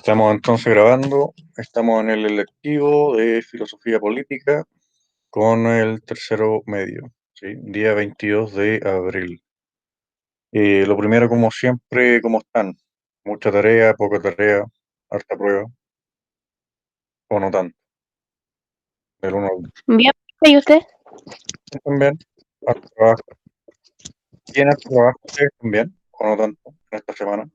Estamos entonces grabando, estamos en el electivo de filosofía política con el tercero medio, ¿sí? Día 22 de abril. Lo primero, como siempre, ¿cómo están? Mucha tarea, poca tarea, harta prueba, o no tanto, del 1 al 10. Bien, ¿y usted? También, harto trabajo. ¿Tienen harto trabajo ustedes también, o no tanto, en esta semana?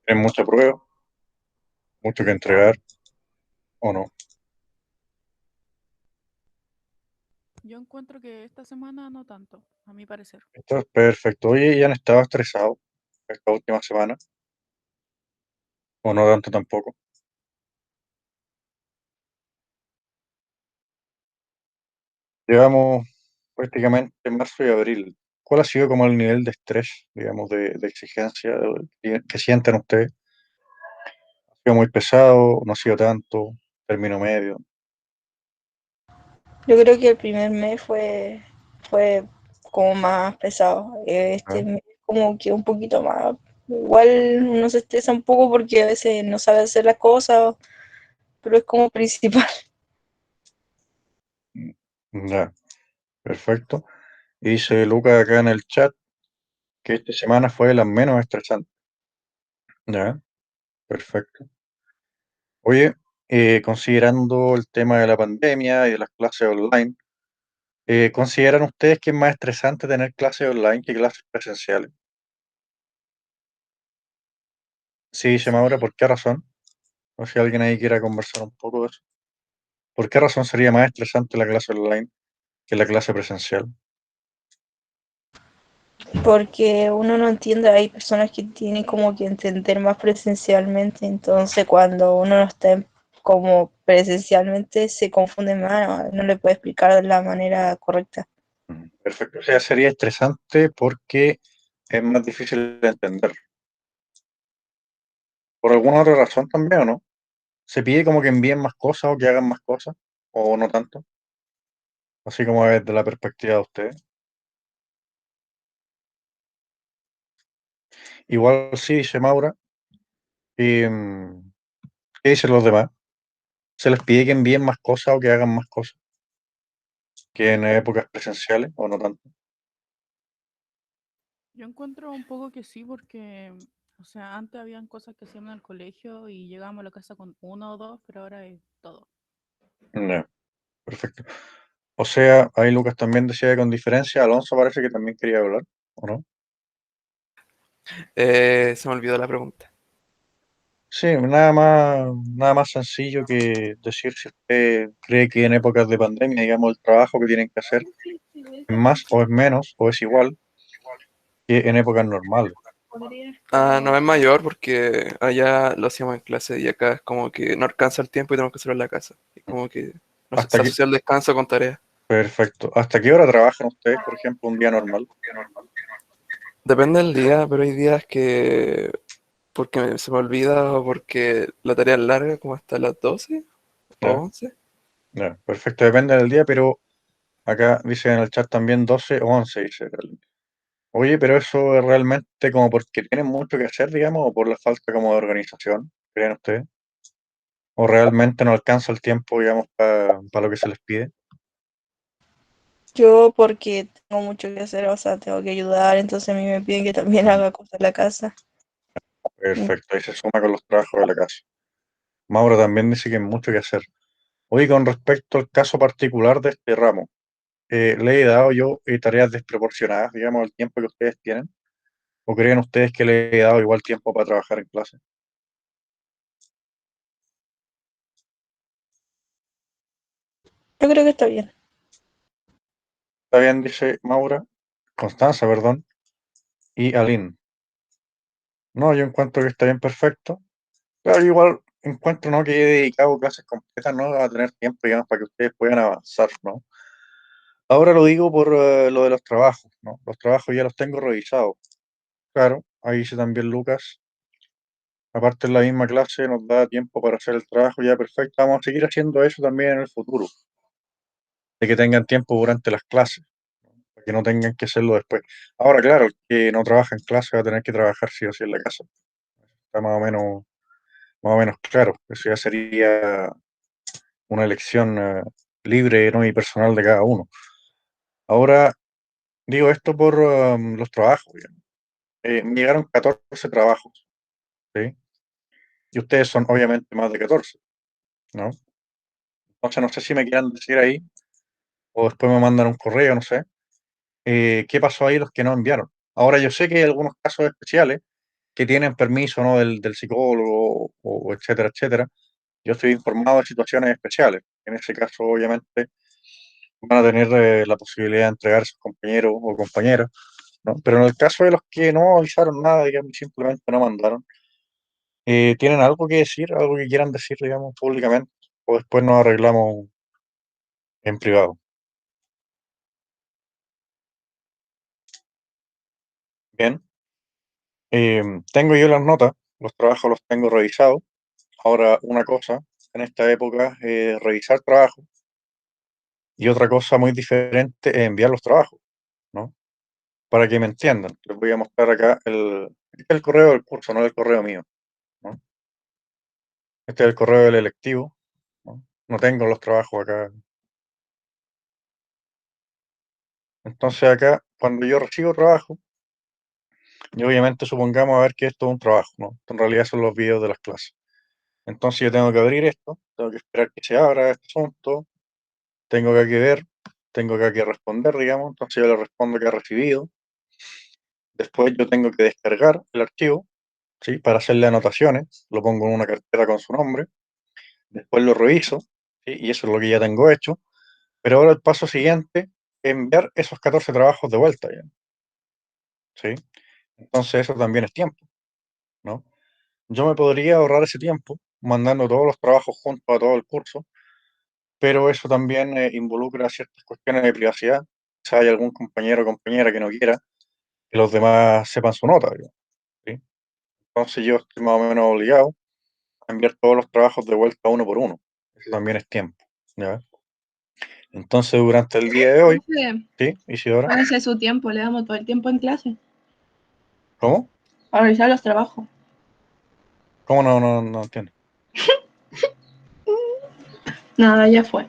¿Tienen mucha prueba, mucho que entregar, o no? Yo encuentro que esta semana no tanto, a mi parecer. Esto es perfecto. Oye, ¿ya han estado estresados esta última semana, o no tanto tampoco? Llevamos prácticamente marzo y abril. ¿Cuál ha sido como el nivel de estrés, digamos, de exigencia que sienten ustedes? ¿Ha sido muy pesado? ¿No ha sido tanto? ¿Término medio? Yo creo que el primer mes fue como más pesado. ¿Ah? Este mes como que un poquito más. Igual uno se estresa un poco porque a veces no sabe hacer las cosas, pero es como principal. Ya, perfecto. Y dice Lucas acá en el chat que esta semana fue la menos estresante. Ya, perfecto. Oye, considerando el tema de la pandemia y de las clases online, ¿consideran ustedes que es más estresante tener clases online que clases presenciales? Sí, dice Maura, Sí, ¿por qué razón? O si alguien ahí quiera conversar un poco de eso. ¿Por qué razón sería más estresante la clase online que la clase presencial? Porque uno no entiende, hay personas que tienen como que entender más presencialmente, entonces cuando uno no está como presencialmente se confunde más, no le puede explicar de la manera correcta. Perfecto. O sea, sería estresante porque es más difícil de entender. ¿Por alguna otra razón también o no? ¿Se pide como que envíen más cosas o que hagan más cosas? ¿O no tanto? Así como desde la perspectiva de ustedes. Igual sí, dice Maura. Y, ¿qué dicen los demás? ¿Se les pide que envíen más cosas o que hagan más cosas que en épocas presenciales o no tanto? yo encuentro un poco que sí, porque, o sea, antes habían cosas que hacíamos en el colegio y llegábamos a la casa con uno o dos, pero ahora es todo. Ya, perfecto. O sea, ahí Lucas también decía que con diferencia, Alonso parece que también quería hablar, ¿o no? Se me olvidó la pregunta. Sí, nada más sencillo que decir si usted cree que en épocas de pandemia, digamos, el trabajo que tienen que hacer es más o es menos o es igual que en épocas normales. No es mayor porque allá lo hacíamos en clase y acá es como que no alcanza el tiempo y tenemos que hacerlo en la casa. Es como que no sé, ¿Hasta se qué? asocia el descanso con tareas. Perfecto. ¿Hasta qué hora trabajan ustedes, por ejemplo, un día normal? Depende del día, pero hay días que porque se me olvida o porque la tarea es larga, como hasta las 12 o Ya, 11. ya, perfecto, depende del día, pero acá dice en el chat también 12 o 11, dice. Oye, pero eso es realmente como porque tienen mucho que hacer, digamos, o por la falta como de organización, ¿creen ustedes? ¿O realmente no alcanza el tiempo, digamos, para lo que se les pide? Yo porque tengo mucho que hacer, o sea, tengo que ayudar, entonces a mí me piden que también haga cosas en la casa. Perfecto, ahí se suma con los trabajos de la casa. Mauro también dice que hay mucho que hacer. Oye, con respecto al caso particular de este ramo, ¿le he dado yo tareas desproporcionadas, digamos, al tiempo que ustedes tienen? ¿O creen ustedes que le he dado igual tiempo para trabajar en clase? Yo creo que está bien. Está bien, dice Maura, Constanza, perdón, y Aline. No, yo encuentro que está bien perfecto. Claro, yo igual encuentro, ¿no?, que he dedicado clases completas, ¿no?, a tener tiempo, digamos, para que ustedes puedan avanzar, ¿no? Ahora lo digo por lo de los trabajos, ¿no? Los trabajos ya los tengo revisados. Claro, ahí dice también Lucas. Aparte en la misma clase nos da tiempo para hacer el trabajo ya perfecto. Vamos a seguir haciendo eso también en el futuro, de que tengan tiempo durante las clases. que no tengan que hacerlo después. Ahora, claro, el que no trabaja en clase va a tener que trabajar sí o sí en la casa. Está más o menos claro. Eso ya sería una elección libre, ¿no? Y personal de cada uno. Ahora, digo esto por los trabajos. Digamos. Me llegaron 14 trabajos, ¿sí? Y ustedes son obviamente más de 14, ¿no? Entonces no sé si me quieran decir ahí, o después me mandan un correo, no sé, qué pasó ahí los que no enviaron. Ahora yo sé que hay algunos casos especiales que tienen permiso, ¿no? del psicólogo, o etcétera, etcétera. Yo estoy informado de situaciones especiales. En ese caso, obviamente, van a tener la posibilidad de entregar a sus compañeros o compañeras, ¿no? Pero en el caso de los que no avisaron nada, digamos, simplemente no mandaron, ¿tienen algo que decir, algo que quieran decir, digamos, públicamente? O después nos arreglamos en privado. Bien. Tengo yo las notas, los trabajos los tengo revisados. Ahora, una cosa en esta época es revisar trabajos y otra cosa muy diferente es enviar los trabajos, ¿no? Para que me entiendan, les voy a mostrar acá este es el correo del curso, no el correo mío, ¿no? Este es el correo del electivo, ¿no? No tengo los trabajos acá. Entonces acá, cuando yo recibo trabajo, y obviamente supongamos a ver que esto es un trabajo, ¿no? En realidad son los videos de las clases. Entonces yo tengo que abrir esto, tengo que esperar que se abra este asunto, tengo acá que ver, tengo acá que responder, digamos, entonces yo le respondo que ha recibido. Después yo tengo que descargar el archivo, ¿sí? Para hacerle anotaciones, lo pongo en una carpeta con su nombre, después lo reviso, ¿sí? Y eso es lo que ya tengo hecho. Pero ahora el paso siguiente es enviar esos 14 trabajos de vuelta, ya, ¿sí? Entonces eso también es tiempo, ¿no? Yo me podría ahorrar ese tiempo mandando todos los trabajos juntos a todo el curso, pero eso también involucra ciertas cuestiones de privacidad. Si hay algún compañero o compañera que no quiera que los demás sepan su nota, digamos, ¿sí? Entonces yo estoy más o menos obligado a enviar todos los trabajos de vuelta uno por uno. Eso también es tiempo, ¿ya? Entonces durante el día de hoy, Profe, ¿sí? Isidora, tómese su tiempo, le damos todo el tiempo en clase. ¿cómo? A revisar los trabajos. ¿Cómo no entiendo? Nada, ya fue.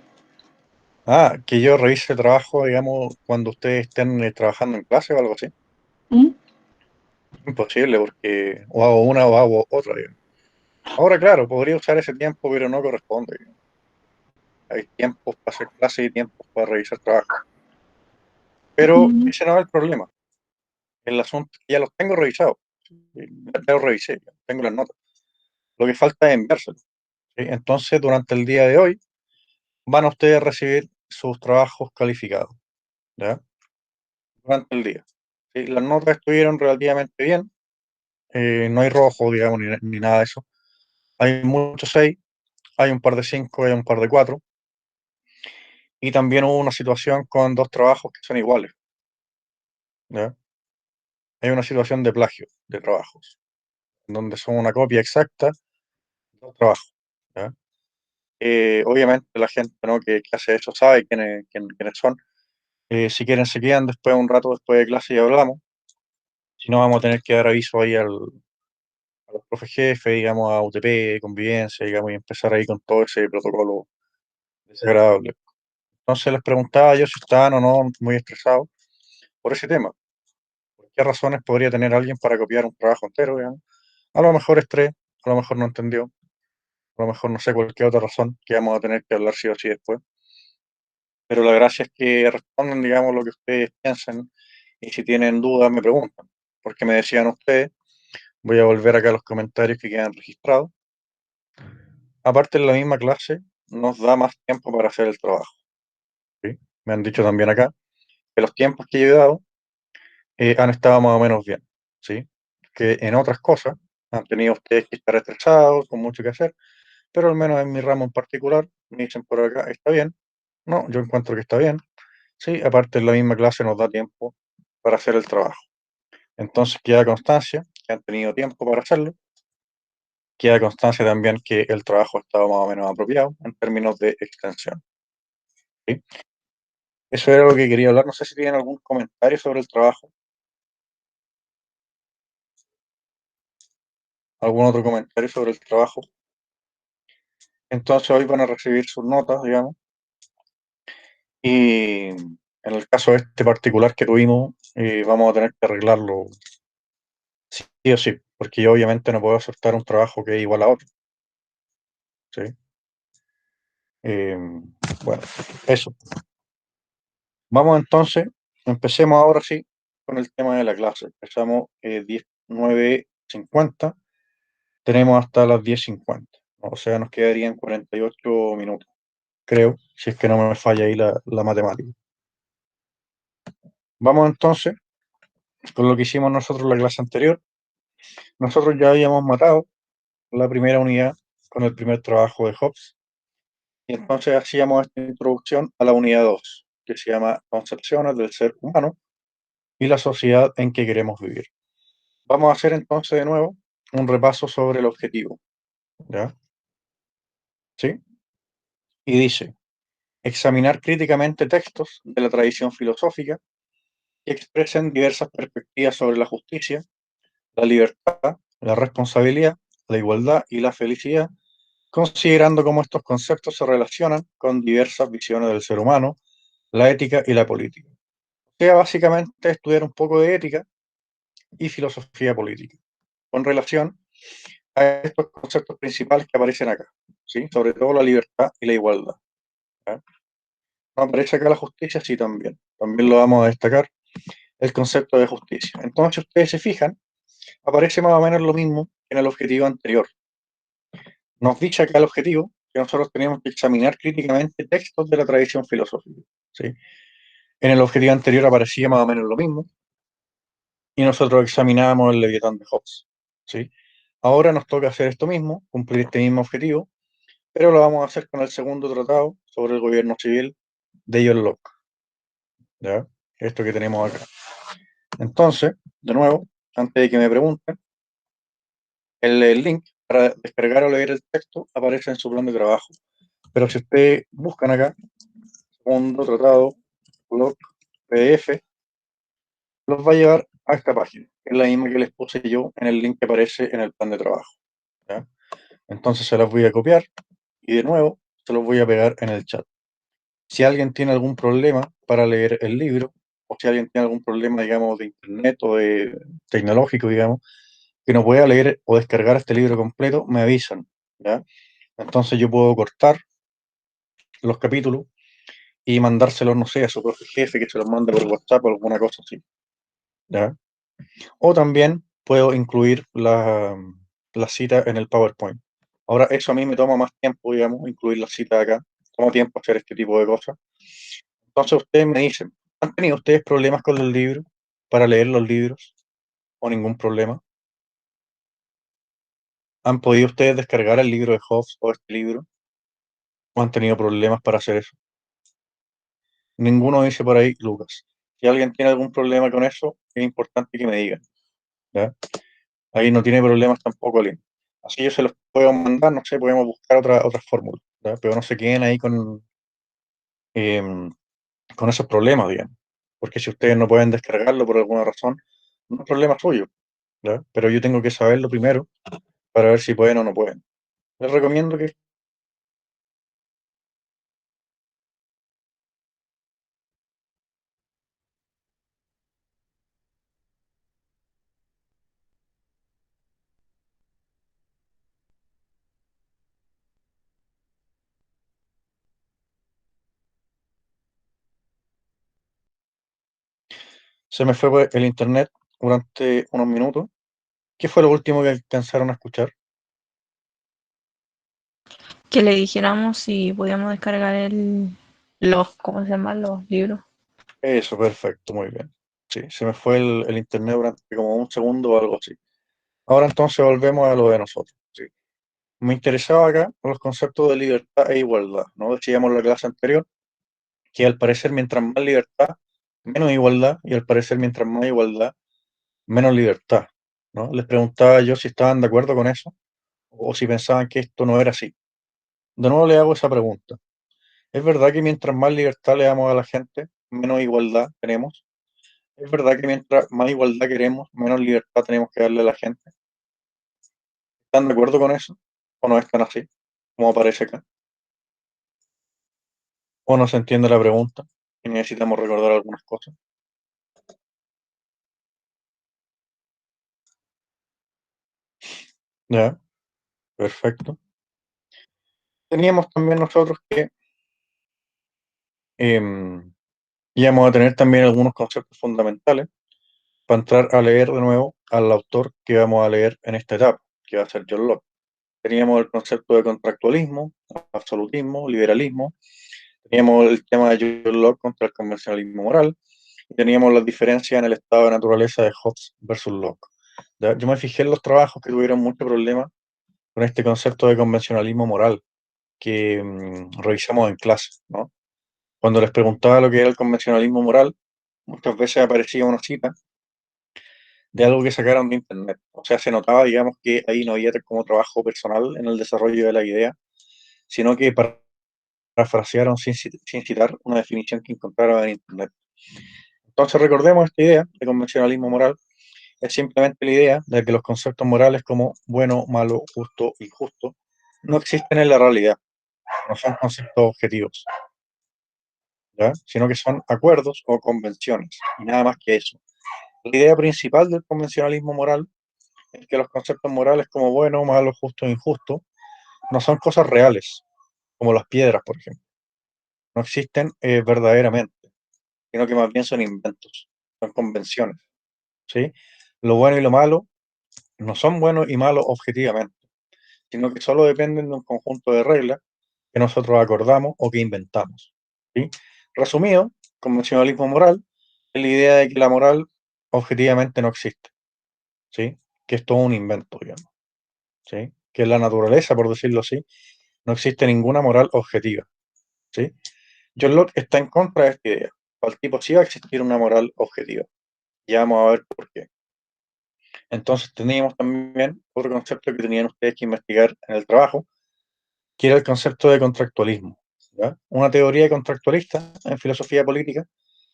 Ah, que yo revise el trabajo, digamos, cuando ustedes estén trabajando en clase o algo así. ¿Mm? Imposible, porque o hago una o hago otra, digamos. Ahora, claro, podría usar ese tiempo, pero no corresponde, digamos. Hay tiempos para hacer clase y tiempos para revisar trabajo. Pero Mm. ese no es el problema. El asunto es que ya los tengo revisados. Ya los revisé, ya tengo las notas. Lo que falta es enviárselos, ¿sí? Entonces, durante el día de hoy, van a ustedes a recibir sus trabajos calificados, ¿ya? Durante el día. ¿Sí? Las notas estuvieron relativamente bien. No hay rojo, digamos, ni nada de eso. Hay muchos 6, hay un par de 5, hay un par de 4. Y también hubo una situación con dos trabajos que son iguales, ¿ya? Hay una situación de plagio de trabajos, donde son una copia exacta de dos trabajos, ¿ya? Obviamente la gente, ¿no? que hace eso sabe quiénes son. Si quieren se quedan después, un rato después de clase y hablamos. Si no, vamos a tener que dar aviso ahí a los profes jefes, digamos, a UTP, convivencia, digamos, y empezar ahí con todo ese protocolo desagradable. Entonces les preguntaba yo si estaban o no muy estresados por ese tema. ¿Por qué razones podría tener alguien para copiar un trabajo entero, digamos? A lo mejor estrés, a lo mejor no entendió, a lo mejor no sé cualquier otra razón que vamos a tener que hablar sí o sí después. Pero la gracia es que respondan, digamos, lo que ustedes piensan y si tienen dudas me preguntan. Porque me decían ustedes, voy a volver acá a los comentarios que quedan registrados. Aparte, en la misma clase nos da más tiempo para hacer el trabajo, ¿sí? Me han dicho también acá que los tiempos que yo he dado han estado más o menos bien, ¿sí? Que en otras cosas han tenido ustedes que estar estresados, con mucho que hacer, pero al menos en mi ramo en particular, me dicen por acá, está bien. No, yo encuentro que está bien. Sí, aparte en la misma clase nos da tiempo para hacer el trabajo. Entonces queda constancia que han tenido tiempo para hacerlo. Queda constancia también que el trabajo ha estado más o menos apropiado en términos de extensión, ¿sí? Eso era lo que quería hablar. No sé si tienen algún comentario sobre el trabajo. ¿Algún otro comentario sobre el trabajo? Entonces hoy van a recibir sus notas, digamos. Y en el caso este particular que tuvimos, vamos a tener que arreglarlo sí o sí, porque yo obviamente no puedo aceptar un trabajo que es igual a otro. ¿Sí? Bueno, eso. Vamos entonces, empecemos ahora sí con el tema de la clase. Empezamos 9:50, tenemos hasta las 10:50, ¿no? O sea, nos quedarían 48 minutos, creo, si es que no me falla ahí la matemática. Vamos entonces con lo que hicimos nosotros la clase anterior. Nosotros ya habíamos matado la primera unidad con el primer trabajo de Hobbes, y entonces hacíamos esta introducción a la unidad 2, que se llama Concepciones del ser humano y la sociedad en que queremos vivir. Vamos a hacer entonces de nuevo un repaso sobre el objetivo, ¿ya? ¿Sí? Y dice, examinar críticamente textos de la tradición filosófica que expresen diversas perspectivas sobre la justicia, la libertad, la responsabilidad, la igualdad y la felicidad, considerando cómo estos conceptos se relacionan con diversas visiones del ser humano, la ética y la política. O sea, básicamente estudiar un poco de ética y filosofía política, con relación a estos conceptos principales que aparecen acá, ¿sí? Sobre todo la libertad y la igualdad, ¿ya? ¿No aparece acá la justicia? Sí, también. También lo vamos a destacar, el concepto de justicia. Entonces, si ustedes se fijan, aparece más o menos lo mismo que en el objetivo anterior. Nos dice acá el objetivo que nosotros tenemos que examinar críticamente textos de la tradición filosófica, ¿sí? En el objetivo anterior aparecía más o menos lo mismo, y nosotros examinábamos el Leviatán de Hobbes, ¿sí? Ahora nos toca hacer esto mismo, cumplir este mismo objetivo, pero lo vamos a hacer con el segundo tratado sobre el gobierno civil de John Locke, ¿ya? Esto que tenemos acá. Entonces, de nuevo, antes de que me pregunten, el link para descargar o leer el texto aparece en su plan de trabajo. Pero si ustedes buscan acá, segundo tratado, Locke, PDF, los va a llevar a esta página, que es la misma que les puse yo en el link que aparece en el plan de trabajo, ¿ya? Entonces se las voy a copiar y de nuevo se los voy a pegar en el chat. Si alguien tiene algún problema para leer el libro, o si alguien tiene algún problema, digamos, de internet o de tecnológico, digamos, que no pueda leer o descargar este libro completo, me avisan, ¿ya? Entonces yo puedo cortar los capítulos y mandárselos, no sé, a su propio jefe, que se los mande por WhatsApp o alguna cosa así, ¿ya? O también puedo incluir la cita en el PowerPoint. Ahora, eso a mí me toma más tiempo, digamos, incluir la cita acá. Toma tiempo hacer este tipo de cosas. Entonces ustedes me dicen, ¿han tenido ustedes problemas con los libros para leer los libros o ningún problema? ¿Han podido ustedes descargar el libro de Hobbes o este libro o han tenido problemas para hacer eso? Ninguno dice por ahí, Lucas. Si alguien tiene algún problema con eso, es importante que me digan, ¿ya? Ahí no tiene problemas tampoco, Aline. Así yo se los puedo mandar, no sé, podemos buscar otra fórmula, ¿ya? Pero no se queden ahí em, con esos problemas, digamos. Porque si ustedes no pueden descargarlo por alguna razón, no es problema suyo, ¿ya? Pero yo tengo que saberlo primero para ver si pueden o no pueden. Les recomiendo que... Se me fue el internet durante unos minutos. ¿Qué fue lo último que alcanzaron a escuchar? Que le dijéramos si podíamos descargar los, ¿cómo se llaman? Los libros. Eso, perfecto, muy bien. Sí, se me fue el internet durante como un segundo o algo así. Ahora entonces volvemos a lo de nosotros. Sí. Me interesaba acá los conceptos de libertad e igualdad, ¿no? Decíamos en la clase anterior que al parecer mientras más libertad, menos igualdad, y al parecer mientras más igualdad, menos libertad, ¿no? Les preguntaba yo si estaban de acuerdo con eso o si pensaban que esto no era así. De nuevo le hago esa pregunta. ¿Es verdad que mientras más libertad le damos a la gente, menos igualdad tenemos. Es verdad que mientras más igualdad queremos, menos libertad tenemos que darle a la gente. ¿Están de acuerdo con eso? ¿O no es tan así, como aparece acá? ¿O no se entiende la pregunta y necesitamos recordar algunas cosas? Ya, perfecto. Teníamos también nosotros que íbamos a tener también algunos conceptos fundamentales para entrar a leer de nuevo al autor que vamos a leer en esta etapa, que va a ser John Locke. Teníamos el concepto de contractualismo, absolutismo, liberalismo. Teníamos el tema de John Locke contra el convencionalismo moral. Y teníamos las diferencias en el estado de naturaleza de Hobbes versus Locke. ¿Ya? Yo me fijé en los trabajos que tuvieron mucho problema con este concepto de convencionalismo moral que revisamos en clase, ¿no? Cuando les preguntaba lo que era el convencionalismo moral, muchas veces aparecía una cita de algo que sacaron de internet. O sea, se notaba, digamos, que ahí no había como trabajo personal en el desarrollo de la idea, sino que parafrasearon sin citar una definición que encontraron en internet. Entonces recordemos esta idea de convencionalismo moral, es simplemente la idea de que los conceptos morales como bueno, malo, justo, injusto, no existen en la realidad, no son conceptos objetivos, ¿ya? Sino que son acuerdos o convenciones, y nada más que eso. La idea principal del convencionalismo moral es que los conceptos morales como bueno, malo, justo e injusto no son cosas reales, como las piedras, por ejemplo. No existen verdaderamente, sino que más bien son inventos, son convenciones, ¿sí? Lo bueno y lo malo no son buenos y malos objetivamente, sino que solo dependen de un conjunto de reglas que nosotros acordamos o que inventamos, ¿sí? Resumido, convencionalismo moral es la idea de que la moral objetivamente no existe, ¿sí? Que es todo un invento, digamos, ¿sí? Que en la naturaleza, por decirlo así, no existe ninguna moral objetiva, ¿sí? John Locke está en contra de esta idea. Para el tipo sí va a existir una moral objetiva. Ya vamos a ver por qué. Entonces teníamos también otro concepto que tenían ustedes que investigar en el trabajo, que era el concepto de contractualismo, ¿ya? Una teoría contractualista en filosofía política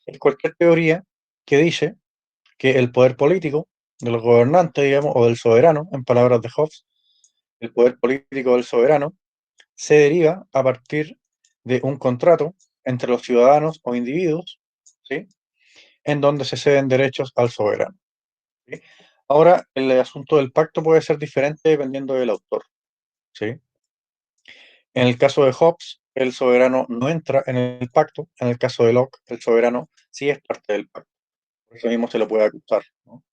es cualquier teoría que dice que el poder político del gobernante, digamos, o del soberano, en palabras de Hobbes, el poder político del soberano se deriva a partir de un contrato entre los ciudadanos o individuos, ¿sí? En donde se ceden derechos al soberano, ¿sí? Ahora, el asunto del pacto puede ser diferente dependiendo del autor, ¿sí? En el caso de Hobbes, el soberano no entra en el pacto. En el caso de Locke, el soberano sí es parte del pacto. Por eso mismo se lo puede acusar, ¿no?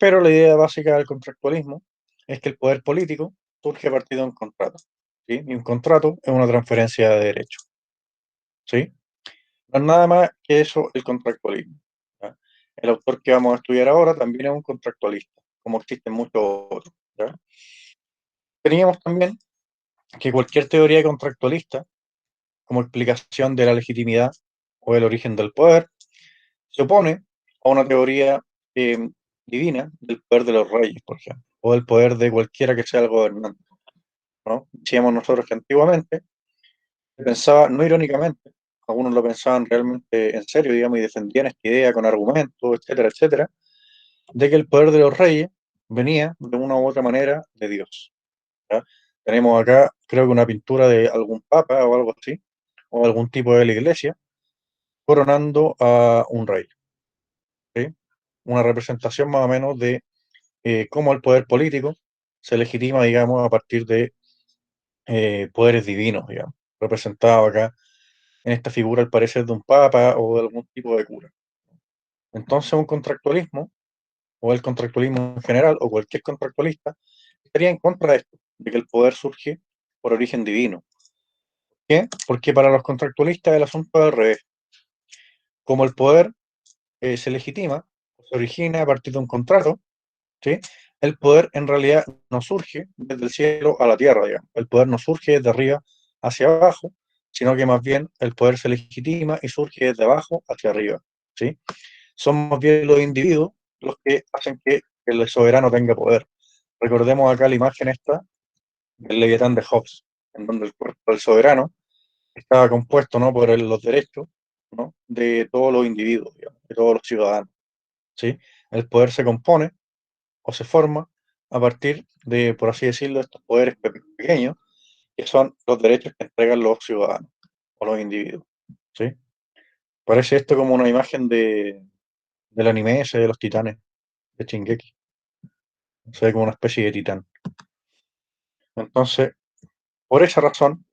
Pero la idea básica del contractualismo es que el poder político surge a partir de un contrato, ¿sí? Y un contrato es una transferencia de derechos, ¿sí? No es nada más que eso el contractualismo, ¿ya? El autor que vamos a estudiar ahora también es un contractualista, como existen muchos otros, ¿ya? Teníamos también que cualquier teoría contractualista, como explicación de la legitimidad o el origen del poder, se opone a una teoría eh, divina del poder de los reyes, por ejemplo, o del poder de cualquiera que sea el gobernante, ¿no? Decíamos nosotros que antiguamente se pensaba, no irónicamente, algunos lo pensaban realmente en serio, digamos, y defendían esta idea con argumentos, etcétera, etcétera, de que el poder de los reyes venía de una u otra manera de Dios, ¿ya? Tenemos acá, creo que una pintura de algún papa o algo así, o algún tipo de la iglesia, coronando a un rey, ¿sí? Una representación más o menos de cómo el poder político se legitima, digamos, a partir de poderes divinos, digamos, representado acá en esta figura al parecer de un papa o de algún tipo de cura. Entonces un contractualismo, o el contractualismo en general, o cualquier contractualista, estaría en contra de esto, de que el poder surge por origen divino. ¿Por qué? Porque para los contractualistas el asunto es al revés. Como el poder se legitima, se origina a partir de un contrato, ¿sí? El poder en realidad no surge desde el cielo a la tierra, digamos. El poder no surge desde arriba hacia abajo, sino que más bien el poder se legitima y surge desde abajo hacia arriba, ¿sí? Son más bien los individuos los que hacen que el soberano tenga poder. Recordemos acá la imagen esta del Leviatán de Hobbes, en donde el cuerpo del soberano estaba compuesto, ¿no?, por los derechos, ¿no? De todos los individuos, digamos, de todos los ciudadanos, ¿sí? El poder se compone o se forma a partir de, por así decirlo, estos poderes pequeños, que son los derechos que entregan los ciudadanos o los individuos, ¿sí? Parece esto como una imagen del anime ese de los titanes, de Shingeki. Se ve como una especie de titán. Entonces, por esa razón,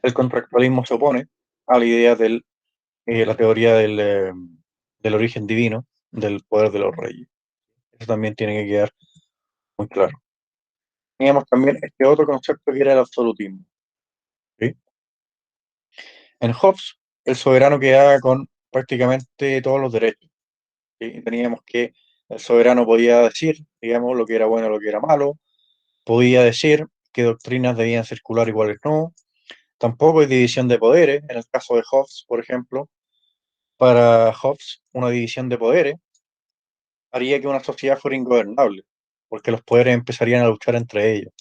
el contractualismo se opone a la idea de la teoría del origen divino, del poder de los reyes. Eso también tiene que quedar muy claro. Teníamos también este otro concepto que era el absolutismo, ¿sí? En Hobbes, el soberano quedaba con prácticamente todos los derechos, ¿sí? Teníamos que el soberano podía decir, digamos, lo que era bueno, lo que era malo, podía decir qué doctrinas debían circular y cuáles no. Tampoco hay división de poderes. En el caso de Hobbes, por ejemplo, para Hobbes, una división de poderes haría que una sociedad fuera ingobernable, porque los poderes empezarían a luchar entre ellos.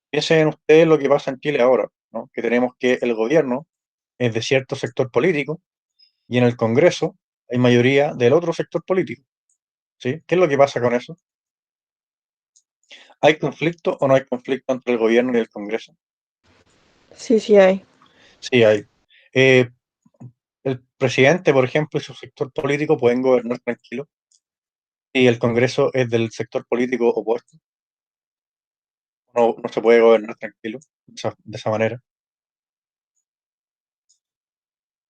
Piensen ustedes lo que pasa en Chile ahora, ¿no? Que tenemos que el gobierno es de cierto sector político y en el Congreso hay mayoría del otro sector político, ¿sí? ¿Qué es lo que pasa con eso? ¿Hay conflicto o no hay conflicto entre el gobierno y el Congreso? Sí, sí hay. Sí, hay. Eh, el presidente, por ejemplo, y su sector político pueden gobernar tranquilos y el Congreso es del sector político opuesto. No, no se puede gobernar tranquilo de esa manera.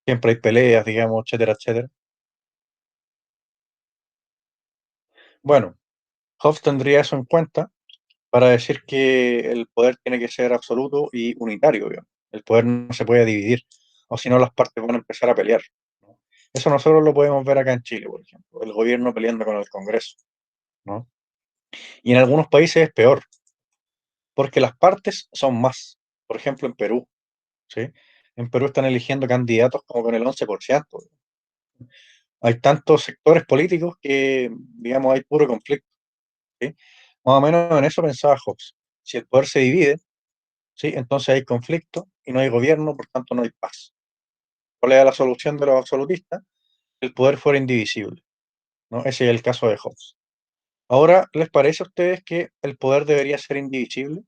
Siempre hay peleas, digamos, etcétera, etcétera. Bueno, Hobbes tendría eso en cuenta para decir que el poder tiene que ser absoluto y unitario, digamos. El poder no se puede dividir, o si no las partes van a empezar a pelear, ¿no? Eso nosotros lo podemos ver acá en Chile, por ejemplo, el gobierno peleando con el Congreso, ¿no? Y en algunos países es peor, porque las partes son más. Por ejemplo, en Perú, ¿sí? En Perú están eligiendo candidatos como con el 11%. Hay tantos sectores políticos que, digamos, hay puro conflicto, ¿sí? Más o menos en eso pensaba Hobbes. Si el poder se divide, ¿sí? Entonces hay conflicto y no hay gobierno, por tanto no hay paz. ¿Cuál era la solución de los absolutistas? Que el poder fuera indivisible, ¿no? Ese es el caso de Hobbes. Ahora, ¿les parece a ustedes que el poder debería ser indivisible?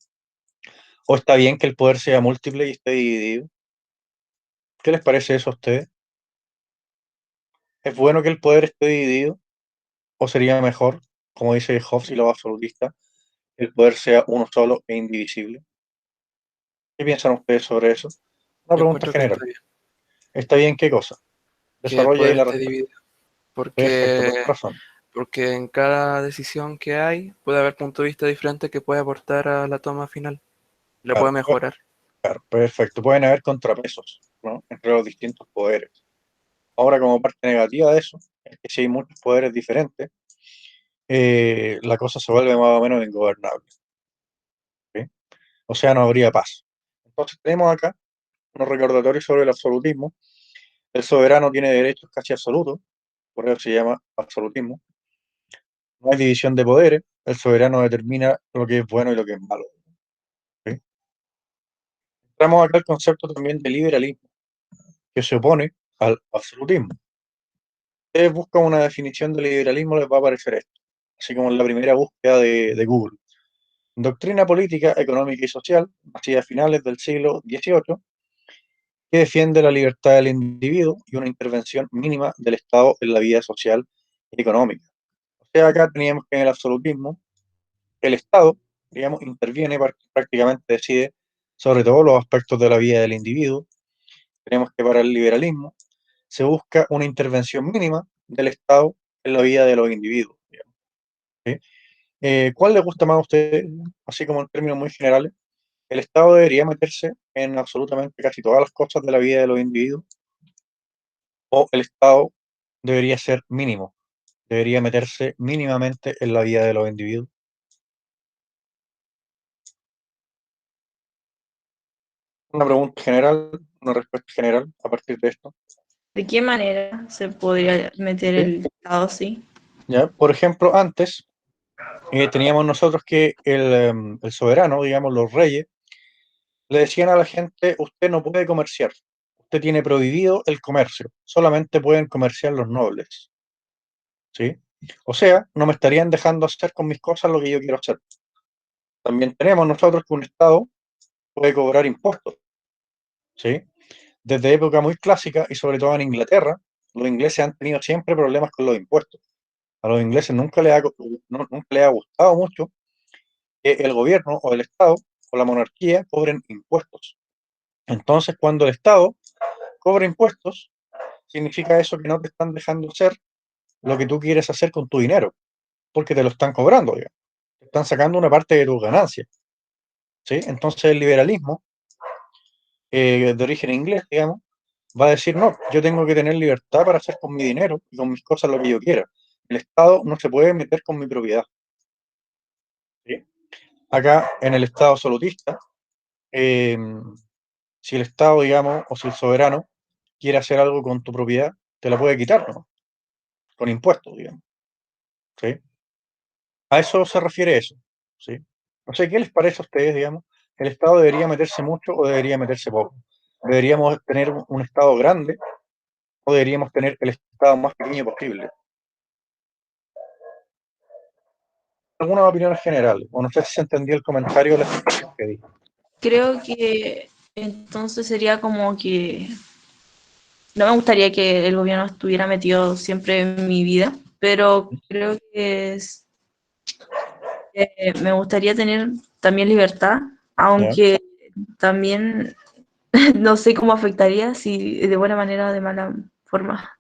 ¿O está bien que el poder sea múltiple y esté dividido? ¿Qué les parece eso a ustedes? ¿Es bueno que el poder esté dividido? ¿O sería mejor, como dice Hobbes y los absolutistas, que el poder sea uno solo e indivisible? ¿Qué piensan ustedes sobre eso? Una Yo pregunta encuentro que general. está bien ¿Está bien qué cosa? que el Desarrolla ahí poder la esté respuesta. dividido, Perfecto, porque, por razón. porque en cada decisión que hay puede haber punto de vista diferente que puede aportar a la toma final, la puede Claro, mejorar. claro, perfecto. Pueden haber contrapesos, ¿no? Entre los distintos poderes. Ahora, como parte negativa de eso, es que si hay muchos poderes diferentes, la cosa se vuelve más o menos ingobernable, ¿sí? O sea, no habría paz. Entonces, tenemos acá unos recordatorios sobre el absolutismo. El soberano tiene derechos casi absolutos, por eso se llama absolutismo. No hay división de poderes, el soberano determina lo que es bueno y lo que es malo, ¿sí? Entramos acá al concepto también de liberalismo, que se opone al absolutismo. Ustedes buscan una definición de liberalismo, les va a aparecer esto, así como en la primera búsqueda de Google. Doctrina política, económica y social, nacida a finales del siglo XVIII, que defiende la libertad del individuo y una intervención mínima del Estado en la vida social y económica. O sea, acá teníamos que en el absolutismo, el Estado, digamos, interviene, prácticamente decide sobre todos los aspectos de la vida del individuo. Tenemos que para el liberalismo se busca una intervención mínima del Estado en la vida de los individuos, digamos, ¿sí? ¿Cuál le gusta más a usted, así como en términos muy generales? ¿El Estado debería meterse en absolutamente casi todas las cosas de la vida de los individuos? ¿O el Estado debería ser mínimo? ¿Debería meterse mínimamente en la vida de los individuos? Una pregunta general, una respuesta general a partir de esto. ¿De qué manera se podría meter ¿Sí? el Estado así? ¿Ya? Por ejemplo, antes teníamos nosotros que el soberano, digamos, los reyes, le decían a la gente, usted no puede comerciar, usted usted tiene prohibido el comercio, solamente pueden comerciar los nobles, ¿sí? O sea, no me estarían dejando hacer con mis cosas lo que yo quiero hacer. También tenemos nosotros que un Estado puede cobrar impuestos, ¿sí? Desde época muy clásica y sobre todo en Inglaterra, los ingleses han tenido siempre problemas con los impuestos. A los ingleses nunca nunca les ha gustado mucho que el gobierno o el Estado o la monarquía cobren impuestos. Entonces, cuando el Estado cobra impuestos, significa eso que no te están dejando hacer lo que tú quieres hacer con tu dinero, porque te lo están cobrando, digamos. Te están sacando una parte de tus ganancias, ¿sí? Entonces el liberalismo, de origen inglés, digamos, va a decir, no, yo tengo que tener libertad para hacer con mi dinero y con mis cosas lo que yo quiera. El Estado no se puede meter con mi propiedad, ¿sí? Acá, en el Estado absolutista, si el Estado, digamos, o si el soberano quiere hacer algo con tu propiedad, te la puede quitar, ¿no? Con impuestos, digamos, ¿sí? A eso se refiere eso, ¿sí? No sé, ¿qué les parece a ustedes, digamos? ¿El Estado debería meterse mucho o debería meterse poco? ¿Deberíamos tener un Estado grande o deberíamos tener el Estado más pequeño posible? Algunas opiniones generales, o no sé si se entendió el comentario o la explicación que di. Creo que entonces sería como que no me gustaría que el gobierno estuviera metido siempre en mi vida, pero creo que me gustaría tener también libertad, ¿Ya? aunque también no sé cómo afectaría, si de buena manera o de mala forma.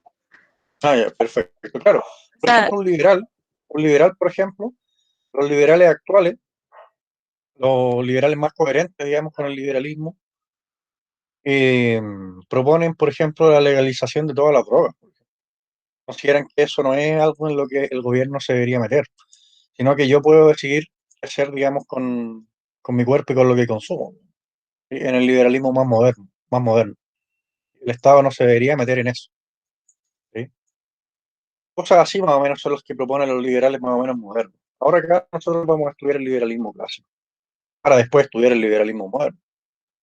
Ah, ya, perfecto, claro. O Por sea, ejemplo, un liberal, por ejemplo, los liberales actuales, los liberales más coherentes, digamos, con el liberalismo, eh, proponen, por ejemplo, la legalización de todas las drogas. Consideran que eso no es algo en lo que el gobierno se debería meter, sino que yo puedo decidir qué hacer, digamos, con mi cuerpo y con lo que consumo, ¿sí? En el liberalismo más moderno, más moderno. El Estado no se debería meter en eso, ¿sí? Cosas así más o menos son las que proponen los liberales más o menos modernos. Ahora acá nosotros vamos a estudiar el liberalismo clásico, para después estudiar el liberalismo moderno,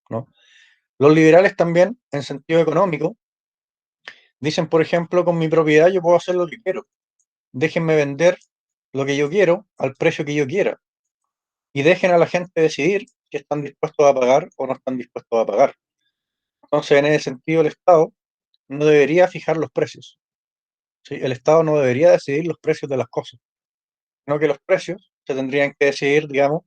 ¿no? Los liberales también, en sentido económico, dicen, por ejemplo, con mi propiedad yo puedo hacer lo que quiero. Déjenme vender lo que yo quiero al precio que yo quiera. Y dejen a la gente decidir si están dispuestos a pagar o no están dispuestos a pagar. Entonces, en ese sentido, el Estado no debería fijar los precios, ¿sí? El Estado no debería decidir los precios de las cosas, sino que los precios se tendrían que decidir, digamos,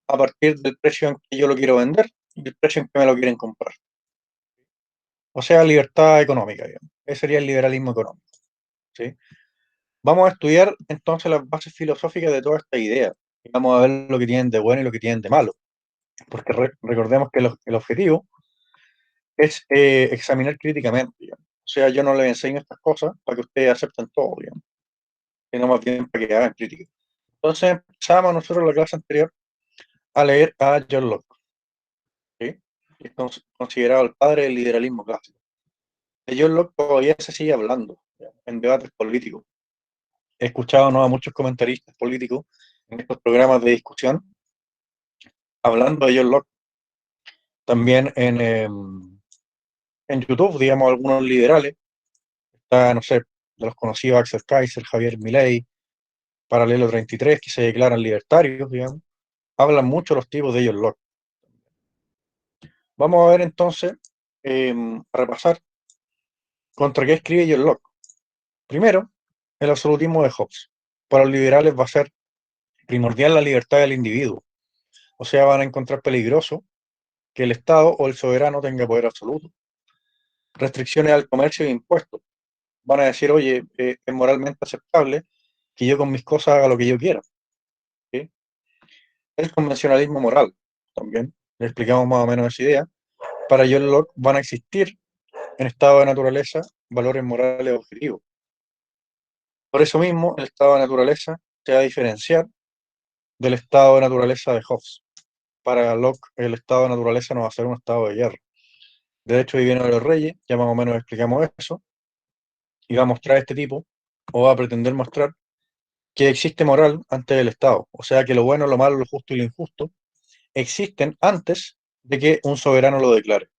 a partir del precio en que yo lo quiero vender y el precio en que me lo quieren comprar. O sea, libertad económica, digamos. Ese sería el liberalismo económico, ¿sí? Vamos a estudiar entonces las bases filosóficas de toda esta idea. Y vamos a ver lo que tienen de bueno y lo que tienen de malo. Porque recordemos que el objetivo es examinar críticamente, digamos. O sea, yo no les enseño estas cosas para que ustedes acepten todo, digamos, sino más bien para que hagan crítica. Entonces empezamos nosotros en la clase anterior a leer a John Locke, ¿sí? Que es considerado el padre del liberalismo clásico. De John Locke todavía se sigue hablando, ¿ya?, en debates políticos. He escuchado, ¿no?, a muchos comentaristas políticos en estos programas de discusión hablando de John Locke. También en YouTube, digamos, algunos liberales, está, no sé, de los conocidos Axel Kaiser, Javier Milei, Paralelo 33, que se declaran libertarios, digamos, hablan mucho los tipos de John Locke. Vamos a ver entonces, a repasar contra qué escribe John Locke. Primero, el absolutismo de Hobbes. Para los liberales va a ser primordial la libertad del individuo. O sea, van a encontrar peligroso que el Estado o el soberano tenga poder absoluto. Restricciones al comercio e impuestos. Van a decir, oye, es moralmente aceptable que yo con mis cosas haga lo que yo quiera, ¿sí? El convencionalismo moral, también, le explicamos más o menos esa idea. Para John Locke van a existir en estado de naturaleza valores morales objetivos. Por eso mismo, el estado de naturaleza se va a diferenciar del estado de naturaleza de Hobbes. Para Locke, el estado de naturaleza no va a ser un estado de guerra. De hecho, ahí viene de los Reyes, ya más o menos explicamos eso, y va a mostrar este tipo, o va a pretender mostrar, que existe moral antes del Estado. O sea, que lo bueno, lo malo, lo justo y lo injusto existen antes de que un soberano lo declare,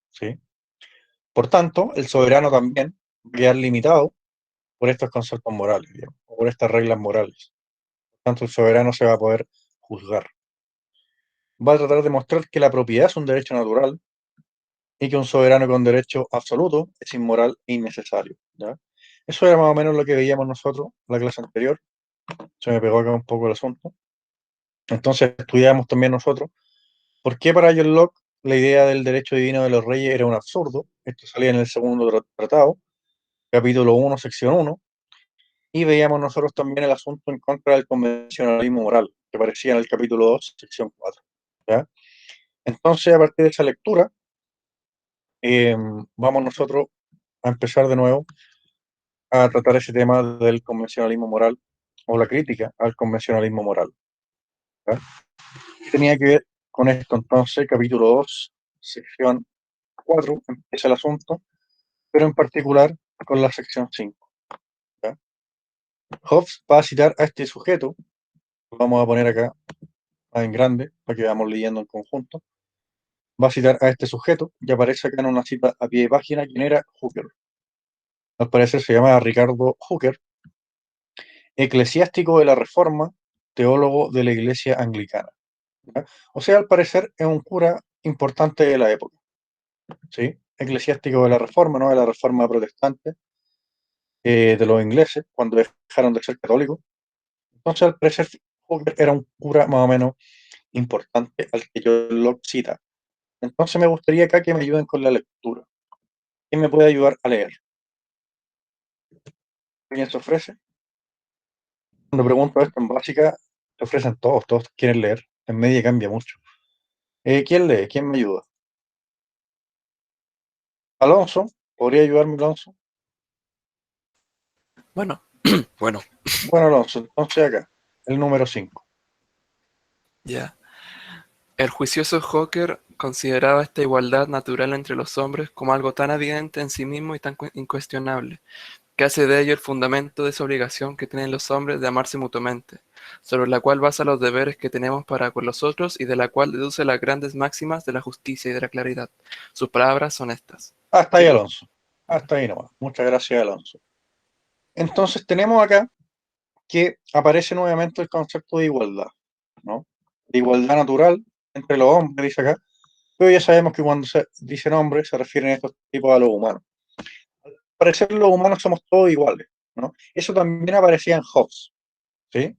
¿sí? Por tanto, el soberano también va a quedar limitado por estos conceptos morales, digamos, o por estas reglas morales. Por tanto, el soberano se va a poder juzgar. Va a tratar de mostrar que la propiedad es un derecho natural y que un soberano con derecho absoluto es inmoral e innecesario, ¿ya? Eso era más o menos lo que veíamos nosotros en la clase anterior. Se me pegó acá un poco el asunto. Entonces estudiamos también nosotros por qué para John Locke la idea del derecho divino de los reyes era un absurdo. Esto salía en el segundo tratado, capítulo 1, sección 1, y veíamos nosotros también el asunto en contra del convencionalismo moral, que aparecía en el capítulo 2, sección 4, ¿ya? Entonces, a partir de esa lectura, vamos nosotros a empezar de nuevo a tratar ese tema del convencionalismo moral o la crítica al convencionalismo moral, ¿ya? Tenía que ver con esto. Entonces, capítulo 2, sección 4, empieza el asunto, pero en particular con la sección 5, ¿ya? Hobbes va a citar a este sujeto, lo vamos a poner acá en grande para que vamos leyendo en conjunto. Va a citar a este sujeto y aparece acá en una cita a pie de página quién era Hooker. Al parecer se llama Ricardo Hooker, eclesiástico de la Reforma, teólogo de la Iglesia Anglicana, ¿ya? O sea, al parecer es un cura importante de la época, ¿sí? Eclesiástico de la Reforma, no de la Reforma protestante, de los ingleses, cuando dejaron de ser católicos. Entonces, al parecer, Hooker era un cura más o menos importante al que yo lo cita. Entonces, me gustaría acá que me ayuden con la lectura. ¿Quién me puede ayudar a leer? ¿Quién se ofrece? Cuando pregunto esto en básica, te ofrecen todos quieren leer. En media cambia mucho. ¿Quién lee? ¿Quién me ayuda? Alonso, ¿podría ayudarme Alonso? Bueno, bueno, Bueno, Alonso, entonces acá, el número 5. ya. El juicioso Hooker consideraba esta igualdad natural entre los hombres como algo tan evidente en sí mismo y tan incuestionable, que hace de ello el fundamento de esa obligación que tienen los hombres de amarse mutuamente, sobre la cual basa los deberes que tenemos para con los otros y de la cual deduce las grandes máximas de la justicia y de la claridad. Sus palabras son estas. Hasta ahí, Sí. Alonso. Hasta ahí nomás. Muchas gracias, Alonso. Entonces tenemos acá que aparece nuevamente el concepto de igualdad, ¿no? De igualdad natural entre los hombres, dice acá, pero ya sabemos que cuando se dicen hombres se refieren a estos tipos a los humanos. Al parecer los humanos somos todos iguales, ¿no? Eso también aparecía en Hobbes, ¿sí?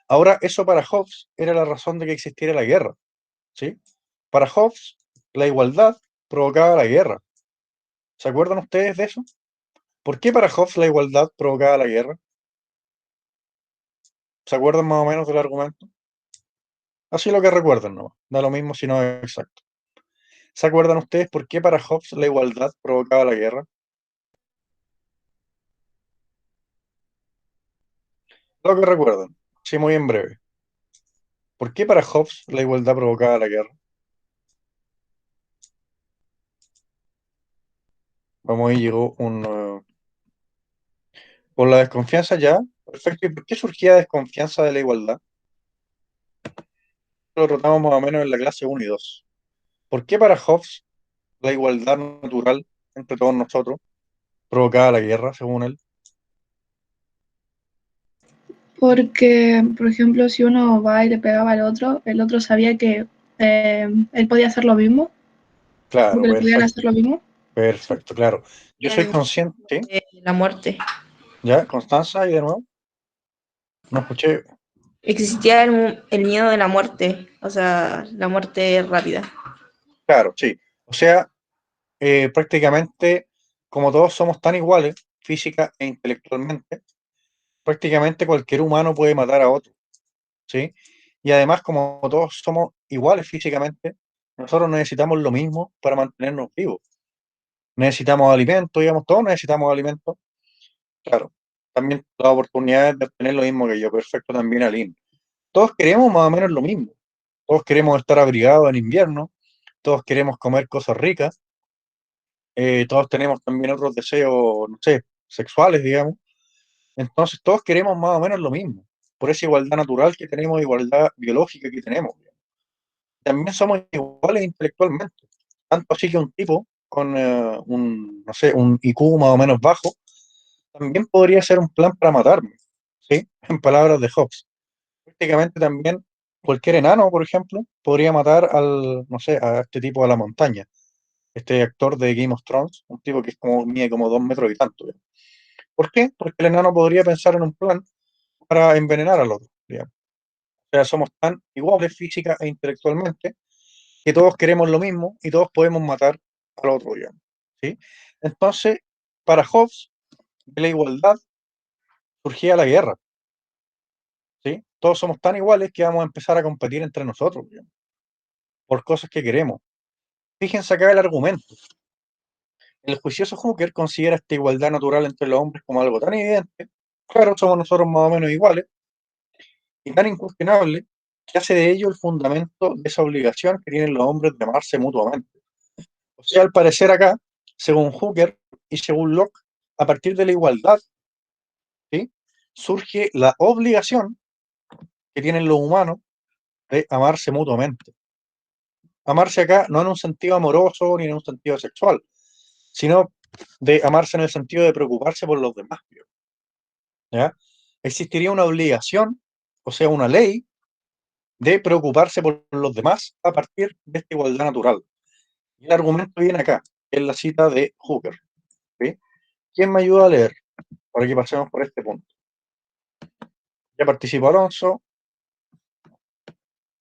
Ahora, eso para Hobbes era la razón de que existiera la guerra, ¿sí? Para Hobbes, la igualdad provocaba la guerra. ¿Se acuerdan ustedes de eso? ¿Por qué para Hobbes la igualdad provocaba la guerra? ¿Se acuerdan más o menos del argumento? Así lo que recuerden, ¿no? Da lo mismo si no es exacto. ¿Se acuerdan ustedes por qué para Hobbes la igualdad provocaba la guerra? Lo que recuerdan, sí, muy en breve. ¿Por qué para Hobbes la igualdad provocaba la guerra? Vamos, ahí llegó un... por la desconfianza ya. Perfecto. ¿Y por qué surgía desconfianza de la igualdad? Lo tratamos más o menos en la clase 1 y 2. ¿Por qué para Hobbes la igualdad natural entre todos nosotros provocaba la guerra, según él? Porque, por ejemplo, si uno va y le pegaba al otro, el otro sabía que él podía hacer lo mismo, Claro, que le podían perfecto, hacer lo mismo. perfecto, claro. Yo soy consciente, La muerte. ¿ya? Constanza, y de nuevo, no escuché. Existía el miedo de la muerte, o sea, la muerte rápida. Claro, sí. O sea, prácticamente, como todos somos tan iguales, física e intelectualmente, prácticamente cualquier humano puede matar a otro, ¿sí? Y además, como todos somos iguales físicamente, nosotros necesitamos lo mismo para mantenernos vivos. Necesitamos alimento, digamos, todos necesitamos alimento. Claro, también las oportunidades de obtener lo mismo que yo, perfecto también, Aline. Todos queremos más o menos lo mismo. Todos queremos estar abrigados en invierno, todos queremos comer cosas ricas, todos tenemos también otros deseos, no sé, sexuales, digamos. Entonces, todos queremos más o menos lo mismo, por esa igualdad natural que tenemos, igualdad biológica que tenemos. También somos iguales intelectualmente. Tanto así que un tipo con no sé, un IQ más o menos bajo, también podría ser un plan para matarme, ¿sí? En palabras de Hobbes. Prácticamente también cualquier enano, por ejemplo, podría matar al, no sé, a este tipo de la montaña, este actor de Game of Thrones, un tipo que es como, mide como 2 metros y tanto, digamos. ¿Por qué? Porque el enano podría pensar en un plan para envenenar al otro, digamos. O sea, somos tan iguales física e intelectualmente que todos queremos lo mismo y todos podemos matar al otro, digamos, ¿sí? Entonces, para Hobbes, de la igualdad surgía la guerra, ¿sí? Todos somos tan iguales que vamos a empezar a competir entre nosotros, digamos, por cosas que queremos. Fíjense acá el argumento. El juicioso Hooker considera esta igualdad natural entre los hombres como algo tan evidente, claro, somos nosotros más o menos iguales, y tan incuestionable, que hace de ello el fundamento de esa obligación que tienen los hombres de amarse mutuamente. O sea, al parecer acá, según Hooker y según Locke, a partir de la igualdad, ¿sí?, surge la obligación que tienen los humanos de amarse mutuamente. Amarse acá no en un sentido amoroso ni en un sentido sexual, sino de amarse en el sentido de preocuparse por los demás, ¿ya? Existiría una obligación, o sea, una ley, de preocuparse por los demás a partir de esta igualdad natural. Y el argumento viene acá, que es la cita de Hooker, ¿sí? ¿Quién me ayuda a leer? Para que pasemos por este punto. Ya participó Alonso.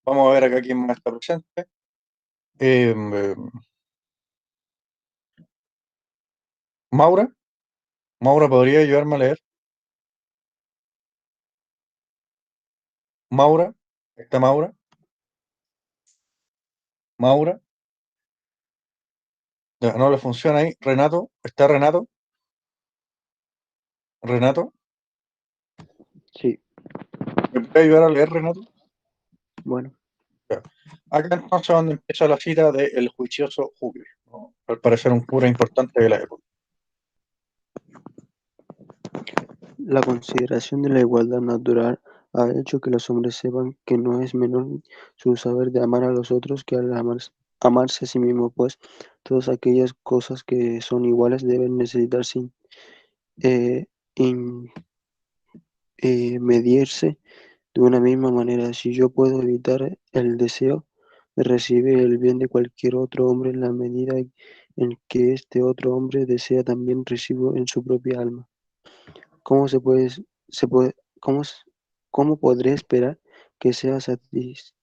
Vamos a ver acá quién más está presente. Maura. Maura, ¿podría ayudarme a leer? Maura. ¿Está Maura? Maura. Ya, no le funciona ahí. Renato. ¿Está Renato? Renato. Sí, ¿Me puede ayudar a leer, Renato? bueno. Ya. Acá entonces donde empieza la cita del juicioso Hooker, ¿no? Al parecer un cura importante de la época. La consideración de la igualdad natural ha hecho que los hombres sepan que no es menor su saber de amar a los otros que al amarse a sí mismo, pues todas aquellas cosas que son iguales deben necesitarse eh, in- medirse de una misma manera. Si yo puedo evitar el deseo de recibir el bien de cualquier otro hombre en la medida en que este otro hombre desea, también recibo en su propia alma. ¿Cómo se puede, cómo, cómo podré esperar que sea satis-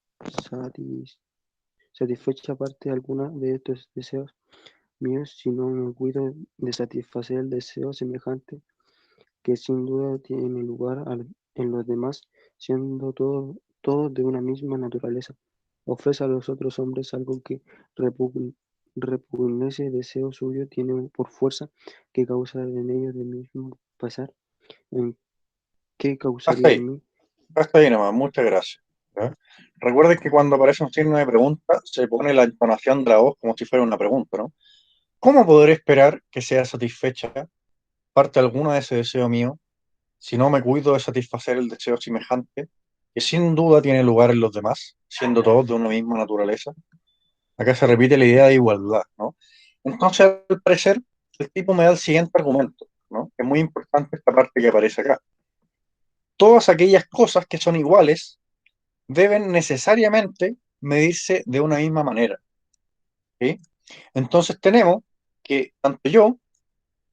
satisfecha parte alguna de estos deseos míos si no me cuido de satisfacer el deseo semejante que sin duda tiene lugar en los demás, siendo todos de una misma naturaleza? Ofrece a los otros hombres algo que repugnece deseo suyo, tiene por fuerza que causar en ellos el mismo pasar en que Hasta causaría ahí. en mí. Hasta ahí nomás. Muchas gracias. ¿Ya? Recuerden que cuando aparece un signo de pregunta, se pone la entonación de la voz como si fuera una pregunta, ¿no? ¿Cómo podré esperar que sea satisfecha parte alguna de ese deseo mío si no me cuido de satisfacer el deseo semejante que sin duda tiene lugar en los demás, siendo todos de una misma naturaleza? Acá se repite la idea de igualdad, ¿no? Entonces, al parecer, el tipo me da el siguiente argumento, ¿no? Que es muy importante esta parte que aparece acá. Todas aquellas cosas que son iguales deben necesariamente medirse de una misma manera, ¿sí? Entonces tenemos que tanto yo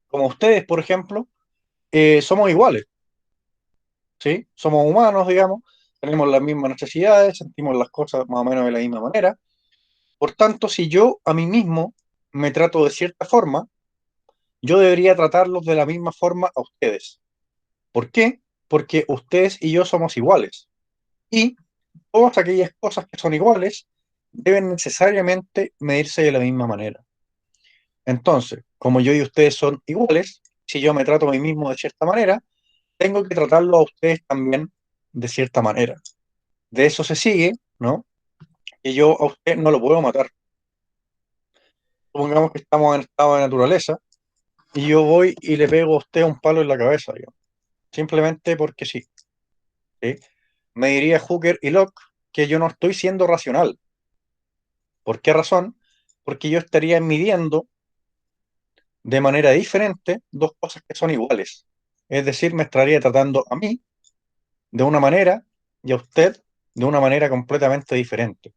como ustedes, por ejemplo, somos iguales, ¿sí? Somos humanos, digamos, tenemos las mismas necesidades, sentimos las cosas más o menos de la misma manera. Por tanto, si yo a mí mismo me trato de cierta forma, yo debería tratarlos de la misma forma a ustedes. ¿Por qué? Porque ustedes y yo somos iguales. Y todas aquellas cosas que son iguales deben necesariamente medirse de la misma manera. Entonces, como yo y ustedes son iguales, si yo me trato a mí mismo de cierta manera, tengo que tratarlo a ustedes también de cierta manera. De eso se sigue, ¿no? Que yo a usted no lo puedo matar. Supongamos que estamos en estado de naturaleza y yo voy y le pego a usted un palo en la cabeza, digamos, simplemente porque sí, ¿sí? Me diría Hooker y Locke que yo no estoy siendo racional. ¿Por qué razón? Porque yo estaría midiendo de manera diferente dos cosas que son iguales. Es decir, me estaría tratando a mí de una manera y a usted de una manera completamente diferente.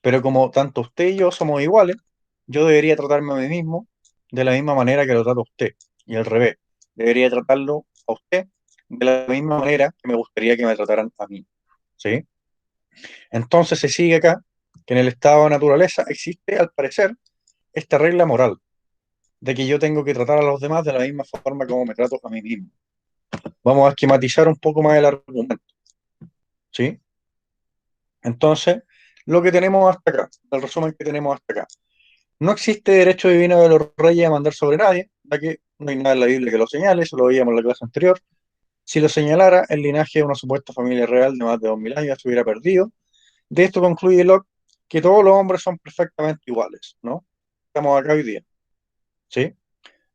Pero como tanto usted y yo somos iguales, yo debería tratarme a mí mismo de la misma manera que lo trata a usted. Y al revés, debería tratarlo a usted de la misma manera que me gustaría que me trataran a mí. ¿Sí? Entonces se sigue acá que en el estado de naturaleza existe, al parecer, esta regla moral de que yo tengo que tratar a los demás de la misma forma como me trato a mí mismo. Vamos a esquematizar un poco más el argumento. ¿Sí? Entonces, lo que tenemos hasta acá, el resumen que tenemos hasta acá. No existe derecho divino de los reyes a mandar sobre nadie, ya que no hay nada en la Biblia que lo señale, eso lo veíamos en la clase anterior. Si lo señalara, el linaje de una supuesta familia real de más de 2000 años se hubiera perdido. De esto concluye Locke que todos los hombres son perfectamente iguales, ¿no? Estamos acá hoy día, ¿sí?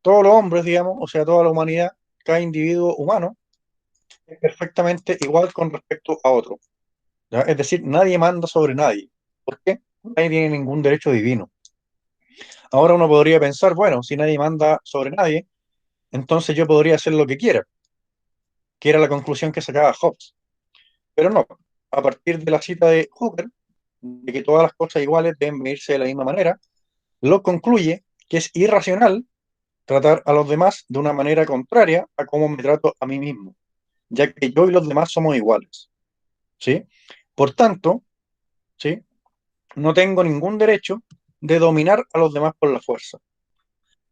Todos los hombres, digamos, o sea, toda la humanidad, cada individuo humano, es perfectamente igual con respecto a otro, ¿ya? Es decir, nadie manda sobre nadie. ¿Por qué? Nadie tiene ningún derecho divino. Ahora uno podría pensar, bueno, si nadie manda sobre nadie, entonces yo podría hacer lo que quiera, que era la conclusión que sacaba Hobbes. Pero no, a partir de la cita de Hooker, de que todas las cosas iguales deben medirse de la misma manera, lo concluye que es irracional tratar a los demás de una manera contraria a cómo me trato a mí mismo, ya que yo y los demás somos iguales, ¿sí? Por tanto, ¿sí? No tengo ningún derecho de dominar a los demás por la fuerza.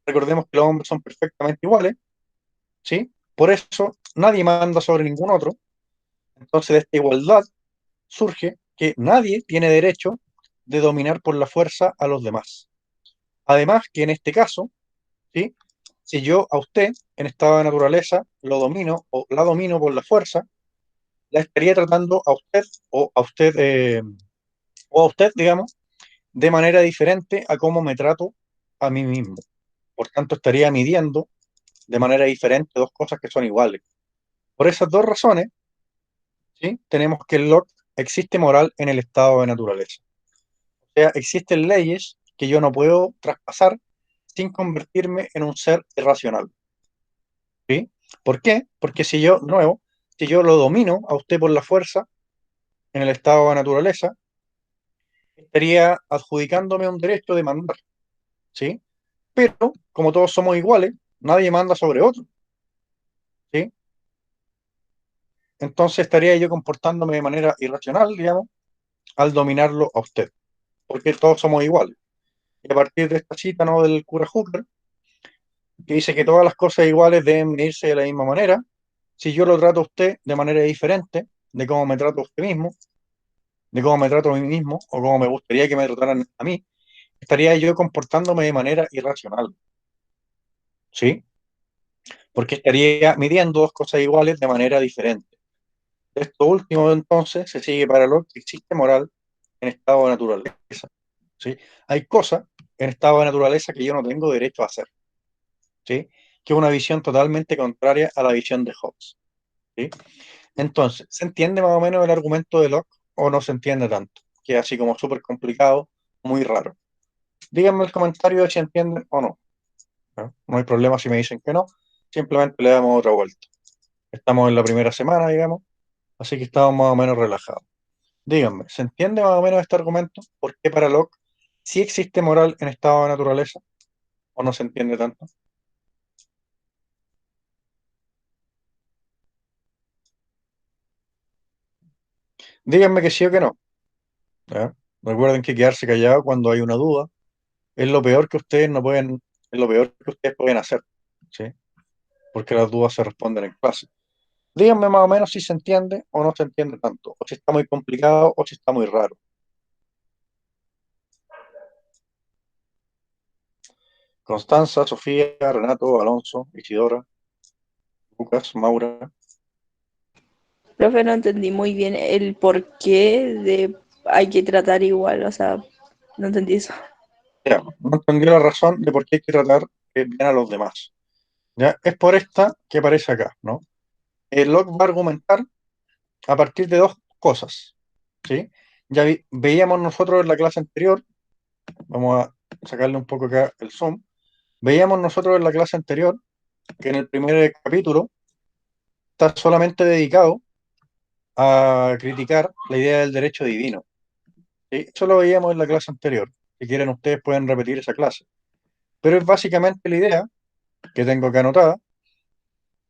Recordemos que los hombres son perfectamente iguales, ¿sí? Por eso nadie manda sobre ningún otro. Entonces de esta igualdad surge que nadie tiene derecho de dominar por la fuerza a los demás. Además que en este caso, ¿sí? Si yo a usted en estado de naturaleza lo domino o la domino por la fuerza, la estaría tratando a usted, digamos, de manera diferente a cómo me trato a mí mismo. Por tanto, estaría midiendo de manera diferente dos cosas que son iguales. Por esas dos razones, ¿sí? Tenemos que en Locke existe moral en el estado de naturaleza. O sea, existen leyes que yo no puedo traspasar sin convertirme en un ser irracional. ¿Sí? ¿Por qué? Porque si yo, de nuevo, si yo lo domino a usted por la fuerza en el estado de naturaleza, estaría adjudicándome un derecho de mandar. ¿Sí? Pero, como todos somos iguales, nadie manda sobre otro. ¿Sí? Entonces estaría yo comportándome de manera irracional, digamos, al dominarlo a usted, porque todos somos iguales. Y a partir de esta cita, ¿no?, del cura Hooker, que dice que todas las cosas iguales deben medirse de la misma manera, si yo lo trato a usted de manera diferente de cómo me trato a usted mismo, de cómo me trato a mí mismo, o cómo me gustaría que me trataran a mí, estaría yo comportándome de manera irracional, ¿sí? Porque estaría midiendo dos cosas iguales de manera diferente. Esto último, entonces, se sigue para lo que existe moral en estado de naturaleza, ¿sí? Hay cosas en estado de naturaleza que yo no tengo derecho a hacer, ¿sí? Que es una visión totalmente contraria a la visión de Hobbes, ¿sí? Entonces, ¿se entiende más o menos el argumento de Locke o no se entiende tanto? Que es así como súper complicado, muy raro. Díganme en el comentario si entienden o no. ¿No? No hay problema si me dicen que no, simplemente le damos otra vuelta. Estamos en la primera semana, digamos, así que estamos más o menos relajados. Díganme, ¿se entiende más o menos este argumento? ¿Por qué para Locke sí existe moral en estado de naturaleza o no se entiende tanto? Díganme que sí o que no. ¿Ya? Recuerden que quedarse callado cuando hay una duda es lo peor que ustedes no pueden, es lo peor que ustedes pueden hacer, ¿sí? Porque las dudas se responden en clase. Díganme más o menos si se entiende o no se entiende tanto, o si está muy complicado o si está muy raro. Constanza, Sofía, Renato, Alonso, Isidora, Lucas, Maura. Profe, no entendí muy bien el porqué de hay que tratar igual, o sea, no entendí eso. Ya, no entendió la razón de por qué hay que tratar bien a los demás. ¿Ya? Es por esta que aparece acá, ¿no? Locke va a argumentar a partir de dos cosas, ¿sí? Ya veíamos nosotros en la clase anterior, vamos a sacarle un poco acá el zoom, Veíamos nosotros en la clase anterior que en el primer capítulo está solamente dedicado a criticar la idea del derecho divino. ¿Sí? Eso lo veíamos en la clase anterior. Si quieren, ustedes pueden repetir esa clase. Pero es básicamente la idea que tengo acá anotada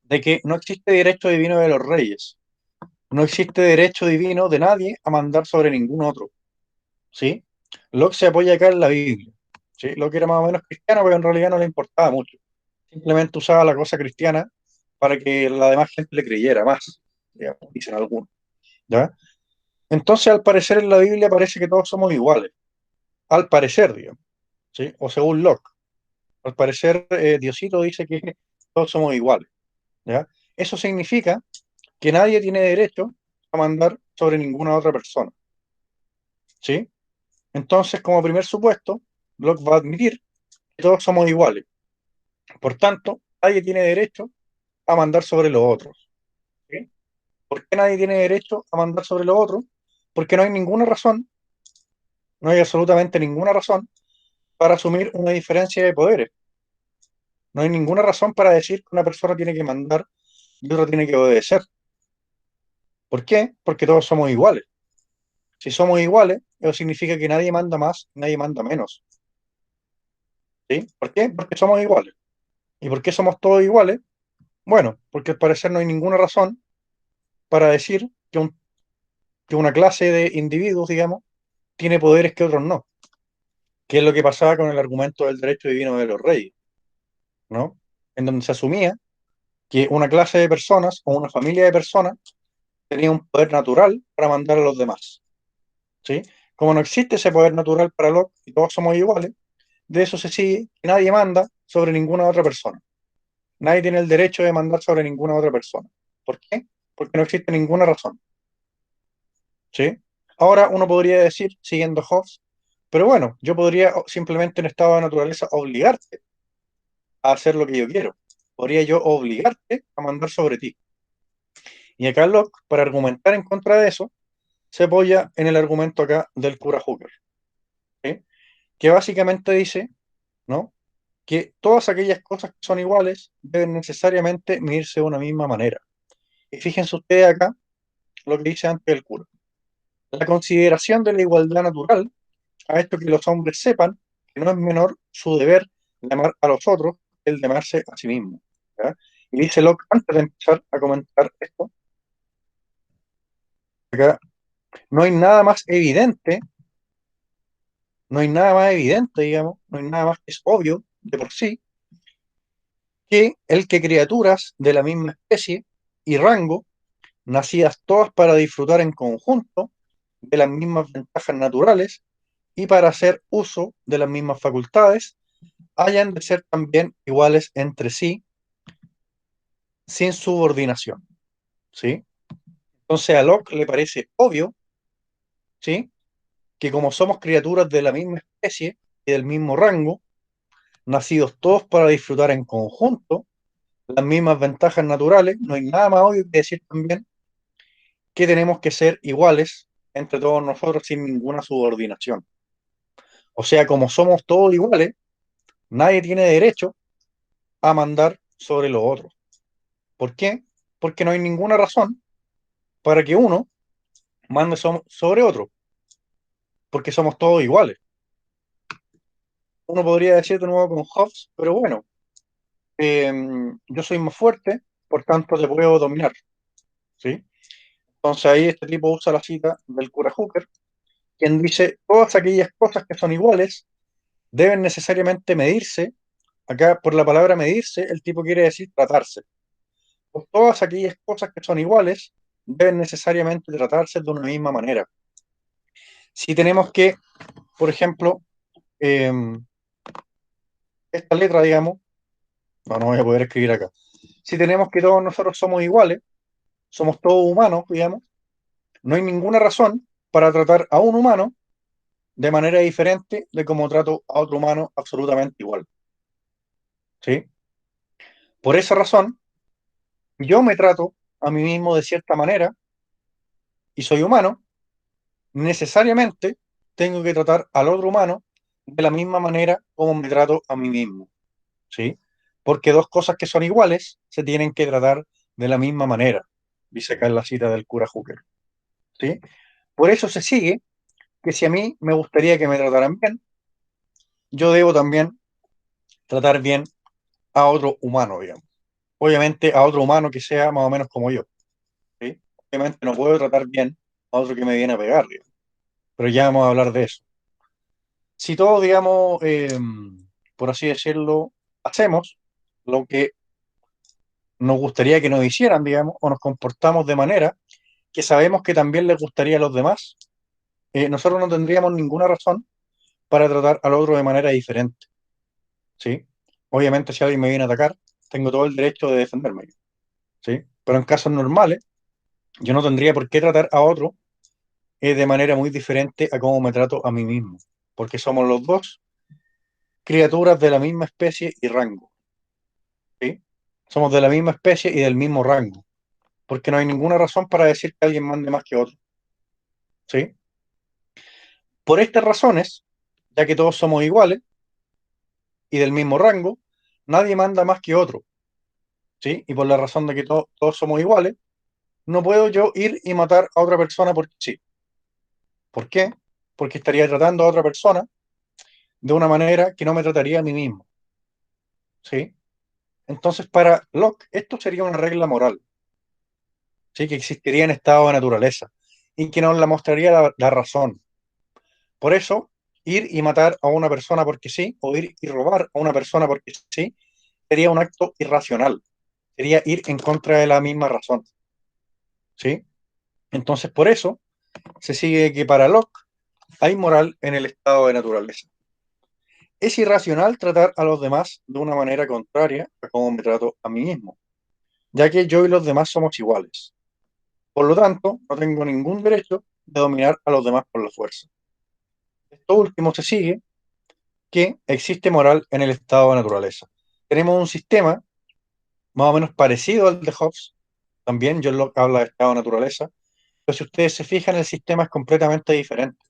de que no existe derecho divino de los reyes. No existe derecho divino de nadie a mandar sobre ningún otro. ¿Sí? Locke se apoya acá en la Biblia. ¿Sí? Locke era más o menos cristiano, pero en realidad no le importaba mucho. Simplemente usaba la cosa cristiana para que la demás gente le creyera más, digamos, dicen algunos. ¿Ya? Entonces, al parecer en la Biblia parece que todos somos iguales. Al parecer, digamos. ¿Sí? O según Locke. Al parecer, Diosito dice que todos somos iguales. ¿Ya? Eso significa que nadie tiene derecho a mandar sobre ninguna otra persona. ¿Sí? Entonces, como primer supuesto, Locke va a admitir que todos somos iguales. Por tanto, nadie tiene derecho a mandar sobre los otros. ¿Sí? ¿Por qué nadie tiene derecho a mandar sobre los otros? Porque no hay ninguna razón, no hay absolutamente ninguna razón para asumir una diferencia de poderes. No hay ninguna razón para decir que una persona tiene que mandar y otra tiene que obedecer. ¿Por qué? Porque todos somos iguales. Si somos iguales, eso significa que nadie manda más, nadie manda menos. ¿Sí? ¿Por qué? Porque somos iguales. ¿Y por qué somos todos iguales? Bueno, porque al parecer no hay ninguna razón para decir que una clase de individuos, digamos, tiene poderes que otros no. Que es lo que pasaba con el argumento del derecho divino de los reyes, ¿no? En donde se asumía que una clase de personas o una familia de personas tenía un poder natural para mandar a los demás, ¿sí? Como no existe ese poder natural para Locke y todos somos iguales, de eso se sigue que nadie manda sobre ninguna otra persona. Nadie tiene el derecho de mandar sobre ninguna otra persona. ¿Por qué? Porque no existe ninguna razón, ¿sí? Ahora uno podría decir, siguiendo Hobbes, pero bueno, yo podría simplemente en estado de naturaleza obligarte a hacer lo que yo quiero. Podría yo obligarte a mandar sobre ti. Y acá Locke, para argumentar en contra de eso, se apoya en el argumento acá del cura Hooker, ¿sí? Que básicamente dice, ¿no? Que todas aquellas cosas que son iguales deben necesariamente medirse de una misma manera. Y fíjense ustedes acá lo que dice antes el cura. La consideración de la igualdad natural ha hecho que los hombres sepan que no es menor su deber de amar a los otros que el de amarse a sí mismo. ¿Ya? Y dice Locke, antes de empezar a comentar esto, acá, no hay nada más evidente, no hay nada más evidente, digamos, no hay nada más que es obvio de por sí, que el que criaturas de la misma especie y rango, nacidas todas para disfrutar en conjunto de las mismas ventajas naturales y para hacer uso de las mismas facultades, hayan de ser también iguales entre sí, sin subordinación, ¿sí? Entonces a Locke le parece obvio, ¿sí? Que como somos criaturas de la misma especie y del mismo rango, nacidos todos para disfrutar en conjunto las mismas ventajas naturales, no hay nada más obvio que decir también que tenemos que ser iguales entre todos nosotros sin ninguna subordinación. O sea, como somos todos iguales, nadie tiene derecho a mandar sobre los otros. ¿Por qué? Porque no hay ninguna razón para que uno mande sobre otro, porque somos todos iguales. Uno podría decir de nuevo con Hobbes, pero bueno, yo soy más fuerte, por tanto te puedo dominar, ¿sí? Entonces ahí este tipo usa la cita del cura Hooker, quien dice, todas aquellas cosas que son iguales deben necesariamente medirse. Acá por la palabra medirse, el tipo quiere decir tratarse. Pues todas aquellas cosas que son iguales deben necesariamente tratarse de una misma manera. Si tenemos que, por ejemplo, eh, esta letra, digamos, no voy a poder escribir acá. Si tenemos que todos nosotros somos iguales, somos todos humanos, digamos, no hay ninguna razón para tratar a un humano de manera diferente de como trato a otro humano absolutamente igual. ¿Sí? Por esa razón, yo me trato a mí mismo de cierta manera y soy humano, necesariamente tengo que tratar al otro humano de la misma manera como me trato a mí mismo. ¿sí? Porque dos cosas que son iguales se tienen que tratar de la misma manera, dice acá en la cita del cura Hooker, ¿sí? Por eso se sigue que si a mí me gustaría que me trataran bien, yo debo también tratar bien a otro humano, digamos. Obviamente a otro humano que sea más o menos como yo, ¿sí? Obviamente no puedo tratar bien a otro que me viene a pegar, digamos, pero ya vamos a hablar de eso. Si todos, digamos, por así decirlo, hacemos lo que nos gustaría que nos hicieran, digamos, o nos comportamos de manera que sabemos que también les gustaría a los demás, nosotros no tendríamos ninguna razón para tratar al otro de manera diferente, ¿sí? Obviamente si alguien me viene a atacar, tengo todo el derecho de defenderme, ¿sí? Pero en casos normales, yo no tendría por qué tratar a otro de manera muy diferente a cómo me trato a mí mismo, porque somos los dos criaturas de la misma especie y rango, ¿sí? Somos de la misma especie y del mismo rango, porque no hay ninguna razón para decir que alguien mande más que otro, ¿sí? Por estas razones, ya que todos somos iguales y del mismo rango, nadie manda más que otro, ¿sí? Y por la razón de que todos somos iguales, no puedo yo ir y matar a otra persona porque sí. ¿Por qué? Porque estaría tratando a otra persona de una manera que no me trataría a mí mismo, ¿sí? Entonces, para Locke, esto sería una regla moral, ¿sí? Que existiría en estado de naturaleza y que nos la mostraría la razón. Por eso, ir y matar a una persona porque sí, o ir y robar a una persona porque sí, sería un acto irracional, sería ir en contra de la misma razón, ¿sí? Entonces, por eso, se sigue que para Locke hay moral en el estado de naturaleza. Es irracional tratar a los demás de una manera contraria a cómo me trato a mí mismo, ya que yo y los demás somos iguales. Por lo tanto, no tengo ningún derecho de dominar a los demás por la fuerza. Esto último se sigue que existe moral en el estado de naturaleza. Tenemos un sistema más o menos parecido al de Hobbes, también John Locke habla de estado de naturaleza, pero si ustedes se fijan, el sistema es completamente diferente.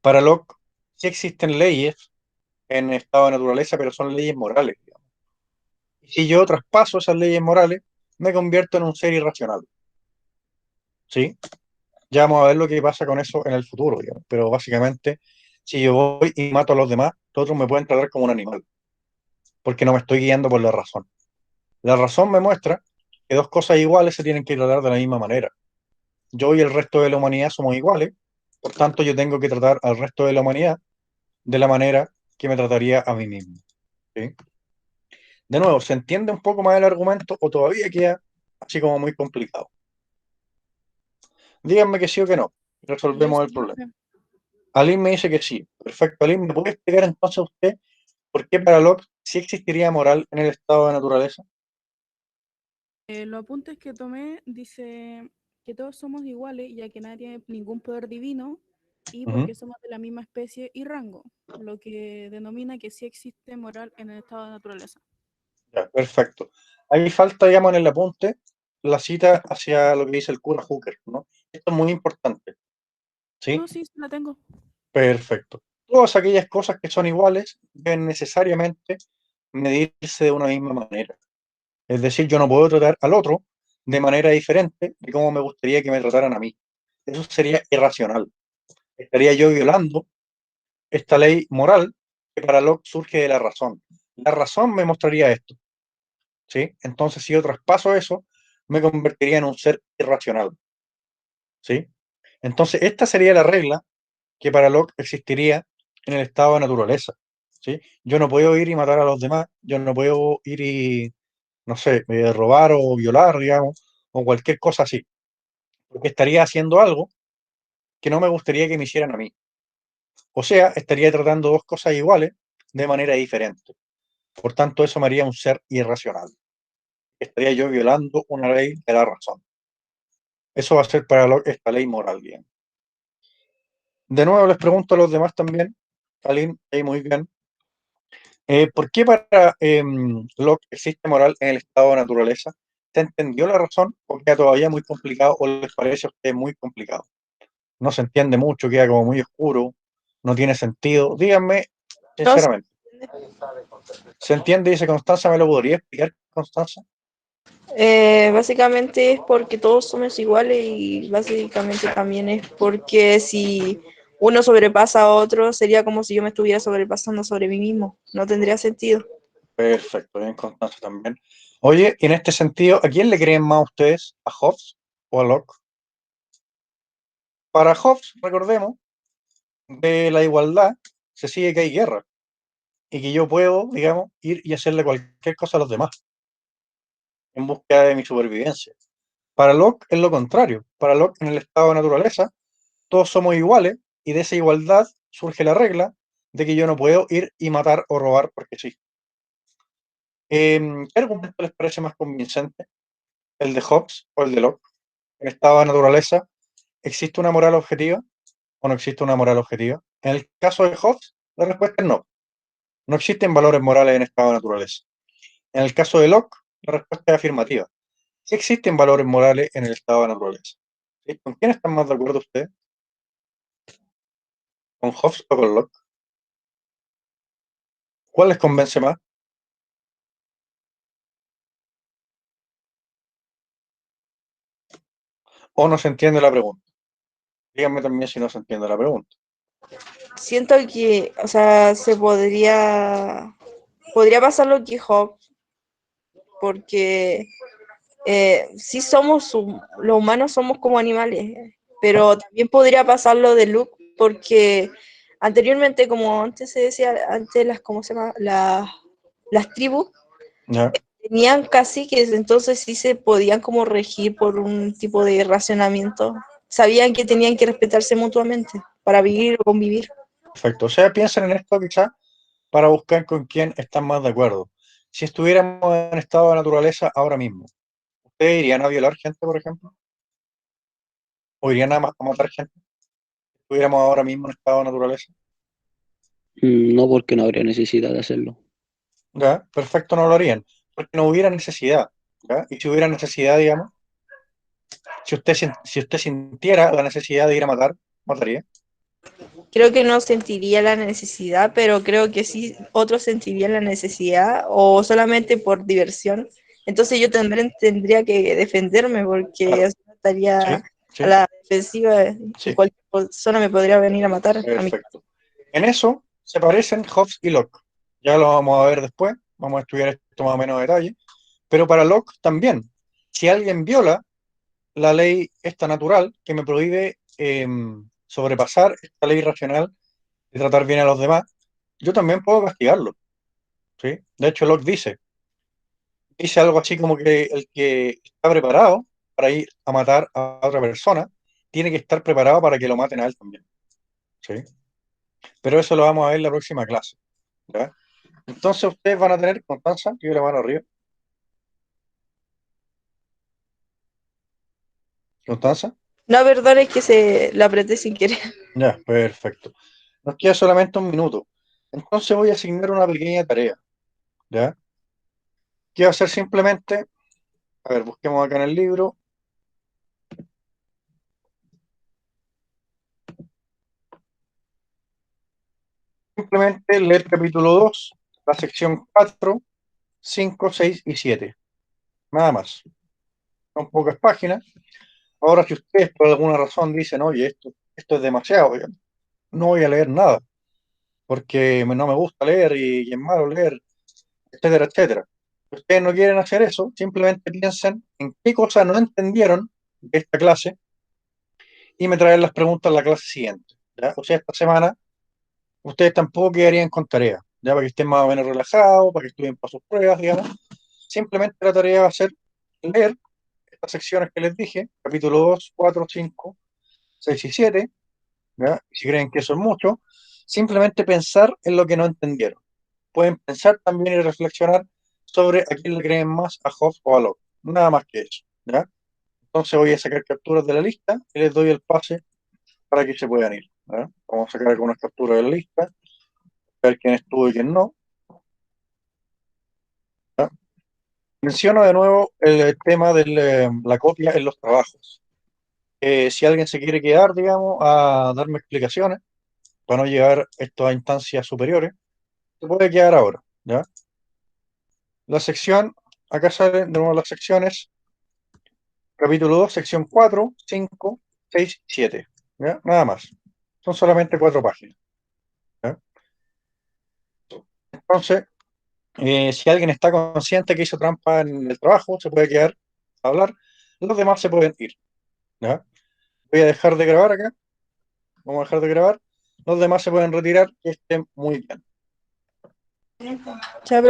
Para Locke sí existen leyes en estado de naturaleza, pero son leyes morales, digamos. Y si yo traspaso esas leyes morales, me convierto en un ser irracional, ¿sí? Ya vamos a ver lo que pasa con eso en el futuro, digamos. Pero básicamente, si yo voy y mato a los demás, los otros me pueden tratar como un animal, porque no me estoy guiando por la razón. La razón me muestra que dos cosas iguales se tienen que tratar de la misma manera. Yo y el resto de la humanidad somos iguales, por tanto yo tengo que tratar al resto de la humanidad de la manera que me trataría a mí mismo, ¿sí? De nuevo, ¿se entiende un poco más el argumento o todavía queda así como muy complicado? Díganme que sí o que no, Yo resolvemos el sí, problema. Aline me dice que sí. Perfecto, Aline, ¿me puede explicar entonces usted por qué para Locke sí existiría moral en el estado de naturaleza? Los apuntes que tomé dice que todos somos iguales, ya que nadie tiene ningún poder divino y Ujú. porque somos de la misma especie y rango, lo que denomina que sí existe moral en el estado de naturaleza. Ya, perfecto. Ahí falta, digamos, en el apunte la cita hacia lo que dice el cura Hooker, ¿no? Esto es muy importante, ¿sí? No, sí, sí la tengo. Perfecto. Todas aquellas cosas que son iguales deben necesariamente medirse de una misma manera. Es decir, yo no puedo tratar al otro de manera diferente de cómo me gustaría que me trataran a mí. Eso sería irracional. Estaría yo violando esta ley moral que para Locke surge de la razón. La razón me mostraría esto, ¿sí? Entonces, si yo traspaso eso, me convertiría en un ser irracional, ¿sí? Entonces, esta sería la regla que para Locke existiría en el estado de naturaleza, ¿sí? Yo no puedo ir y matar a los demás, yo no puedo ir y, no sé, robar o violar, digamos, o cualquier cosa así, porque estaría haciendo algo que no me gustaría que me hicieran a mí. O sea, estaría tratando dos cosas iguales de manera diferente. Por tanto, eso me haría un ser irracional. Estaría yo violando una ley de la razón. Eso va a ser para Locke esta ley moral, bien. De nuevo les pregunto a los demás también, Aline, ahí muy bien. ¿Por qué para Locke existe moral en el estado de naturaleza? ¿Se entendió la razón o queda todavía muy complicado o les parece a ustedes muy complicado? No se entiende mucho, queda como muy oscuro, no tiene sentido. Díganme No se sinceramente. ¿Se entiende? Dice Constanza, ¿me lo podría explicar, Constanza? Básicamente es porque todos somos iguales y básicamente también es porque si uno sobrepasa a otro sería como si yo me estuviera sobrepasando sobre mí mismo. No tendría sentido. Perfecto, bien, Constanza también. Oye, y en este sentido, ¿a quién le creen más ustedes? ¿A Hobbes o a Locke? Para Hobbes, recordemos, de la igualdad se sigue que hay guerra y que yo puedo, digamos, ir y hacerle cualquier cosa a los demás en búsqueda de mi supervivencia. Para Locke es lo contrario. Para Locke, en el estado de naturaleza, todos somos iguales y de esa igualdad surge la regla de que yo no puedo ir y matar o robar porque sí. ¿Qué argumento les parece más convincente? ¿El de Hobbes o el de Locke? En el estado de naturaleza, ¿existe una moral objetiva o no existe una moral objetiva? En el caso de Hobbes, la respuesta es no. No existen valores morales en estado de naturaleza. En el caso de Locke, la respuesta es afirmativa. Sí existen valores morales en el estado de naturaleza. ¿Sí? ¿Con quién están más de acuerdo ustedes? ¿Con Hobbes o con Locke? ¿Cuál les convence más? ¿O no se entiende la pregunta? Díganme también si no se entiende la pregunta. Siento que, o sea, podría pasar lo que Hobbes, porque sí los humanos somos como animales, pero también podría pasar lo de Luke, porque anteriormente, como antes se decía, antes ¿cómo se llama? Las tribus ¿Ya? tenían caciques, entonces sí se podían como regir por un tipo de racionamiento. Sabían que tenían que respetarse mutuamente para vivir o convivir. Perfecto. O sea, piensen en esto quizás para buscar con quién están más de acuerdo. Si estuviéramos en estado de naturaleza ahora mismo, ¿ustedes irían a violar gente, por ejemplo? ¿O irían a matar gente? Si estuviéramos ahora mismo en estado de naturaleza. No, porque no habría necesidad de hacerlo. ¿Ya? Perfecto, no lo harían. Porque no hubiera necesidad. ¿Ya? Y si hubiera necesidad, digamos, si usted sintiera la necesidad de ir a matar, mataría. Creo que no sentiría la necesidad, pero creo que sí otros sentirían la necesidad o solamente por diversión. Entonces yo también tendría que defenderme porque Claro. estaría Sí, a sí, la defensiva y sí. cualquier persona me podría venir a matar a mí. Perfecto. En eso se parecen Hobbes y Locke. Ya lo vamos a ver después, vamos a estudiar esto más o menos a detalle. Pero para Locke también, si alguien viola la ley esta natural que me prohíbe sobrepasar esta ley racional de tratar bien a los demás, yo también puedo castigarlo. ¿Sí? De hecho, Locke dice algo así como que el que está preparado para ir a matar a otra persona tiene que estar preparado para que lo maten a él también. ¿Sí? Pero eso lo vamos a ver en la próxima clase. ¿Ya? Entonces ustedes van a tener, Constanza, que yo la mano arriba. Constanza, No, perdón, es que se la apreté sin querer. ya, perfecto. Nos queda solamente un minuto. Entonces voy a asignar una pequeña tarea, ¿ya? Que va a ser simplemente, a ver, busquemos acá en el libro, simplemente leer capítulo 2, la sección 4, 5, 6 y 7. Nada más. Son pocas páginas. Ahora, si ustedes por alguna razón dicen, oye, esto es demasiado, yo no voy a leer nada, porque no me gusta leer y es malo leer, etcétera, etcétera. Si ustedes no quieren hacer eso, simplemente piensen en qué cosas no entendieron de esta clase y me traen las preguntas a la clase siguiente. ¿Ya? O sea, esta semana ustedes tampoco quedarían con tarea, ya para que estén más o menos relajados, para que estudien para sus pruebas, digamos. Simplemente la tarea va a ser leer estas secciones que les dije, capítulo 2, 4, 5, 6 y 7, ¿ya? Si creen que eso es mucho, simplemente pensar en lo que no entendieron. Pueden pensar también y reflexionar sobre a quién le creen más, a Hobbes o a Locke. Nada más que eso, ¿ya? Entonces voy a sacar capturas de la lista y les doy el pase para que se puedan ir, ¿ya? Vamos a sacar algunas capturas de la lista, ver quién estuvo y quién no, ¿ya? Menciono de nuevo el tema de la copia en los trabajos. Si alguien se quiere quedar, digamos, a darme explicaciones para no llevar esto a instancias superiores, se puede quedar ahora, ¿ya? La sección, acá salen de nuevo las secciones, capítulo 2, sección 4, 5, 6, 7, ¿ya? Nada más. Son solamente 4 páginas, ¿ya? Entonces, si alguien está consciente que hizo trampa en el trabajo, se puede quedar a hablar, los demás se pueden ir, ¿ya? Voy a dejar de grabar acá, vamos a dejar de grabar, los demás se pueden retirar, que estén muy bien. Ya, profe.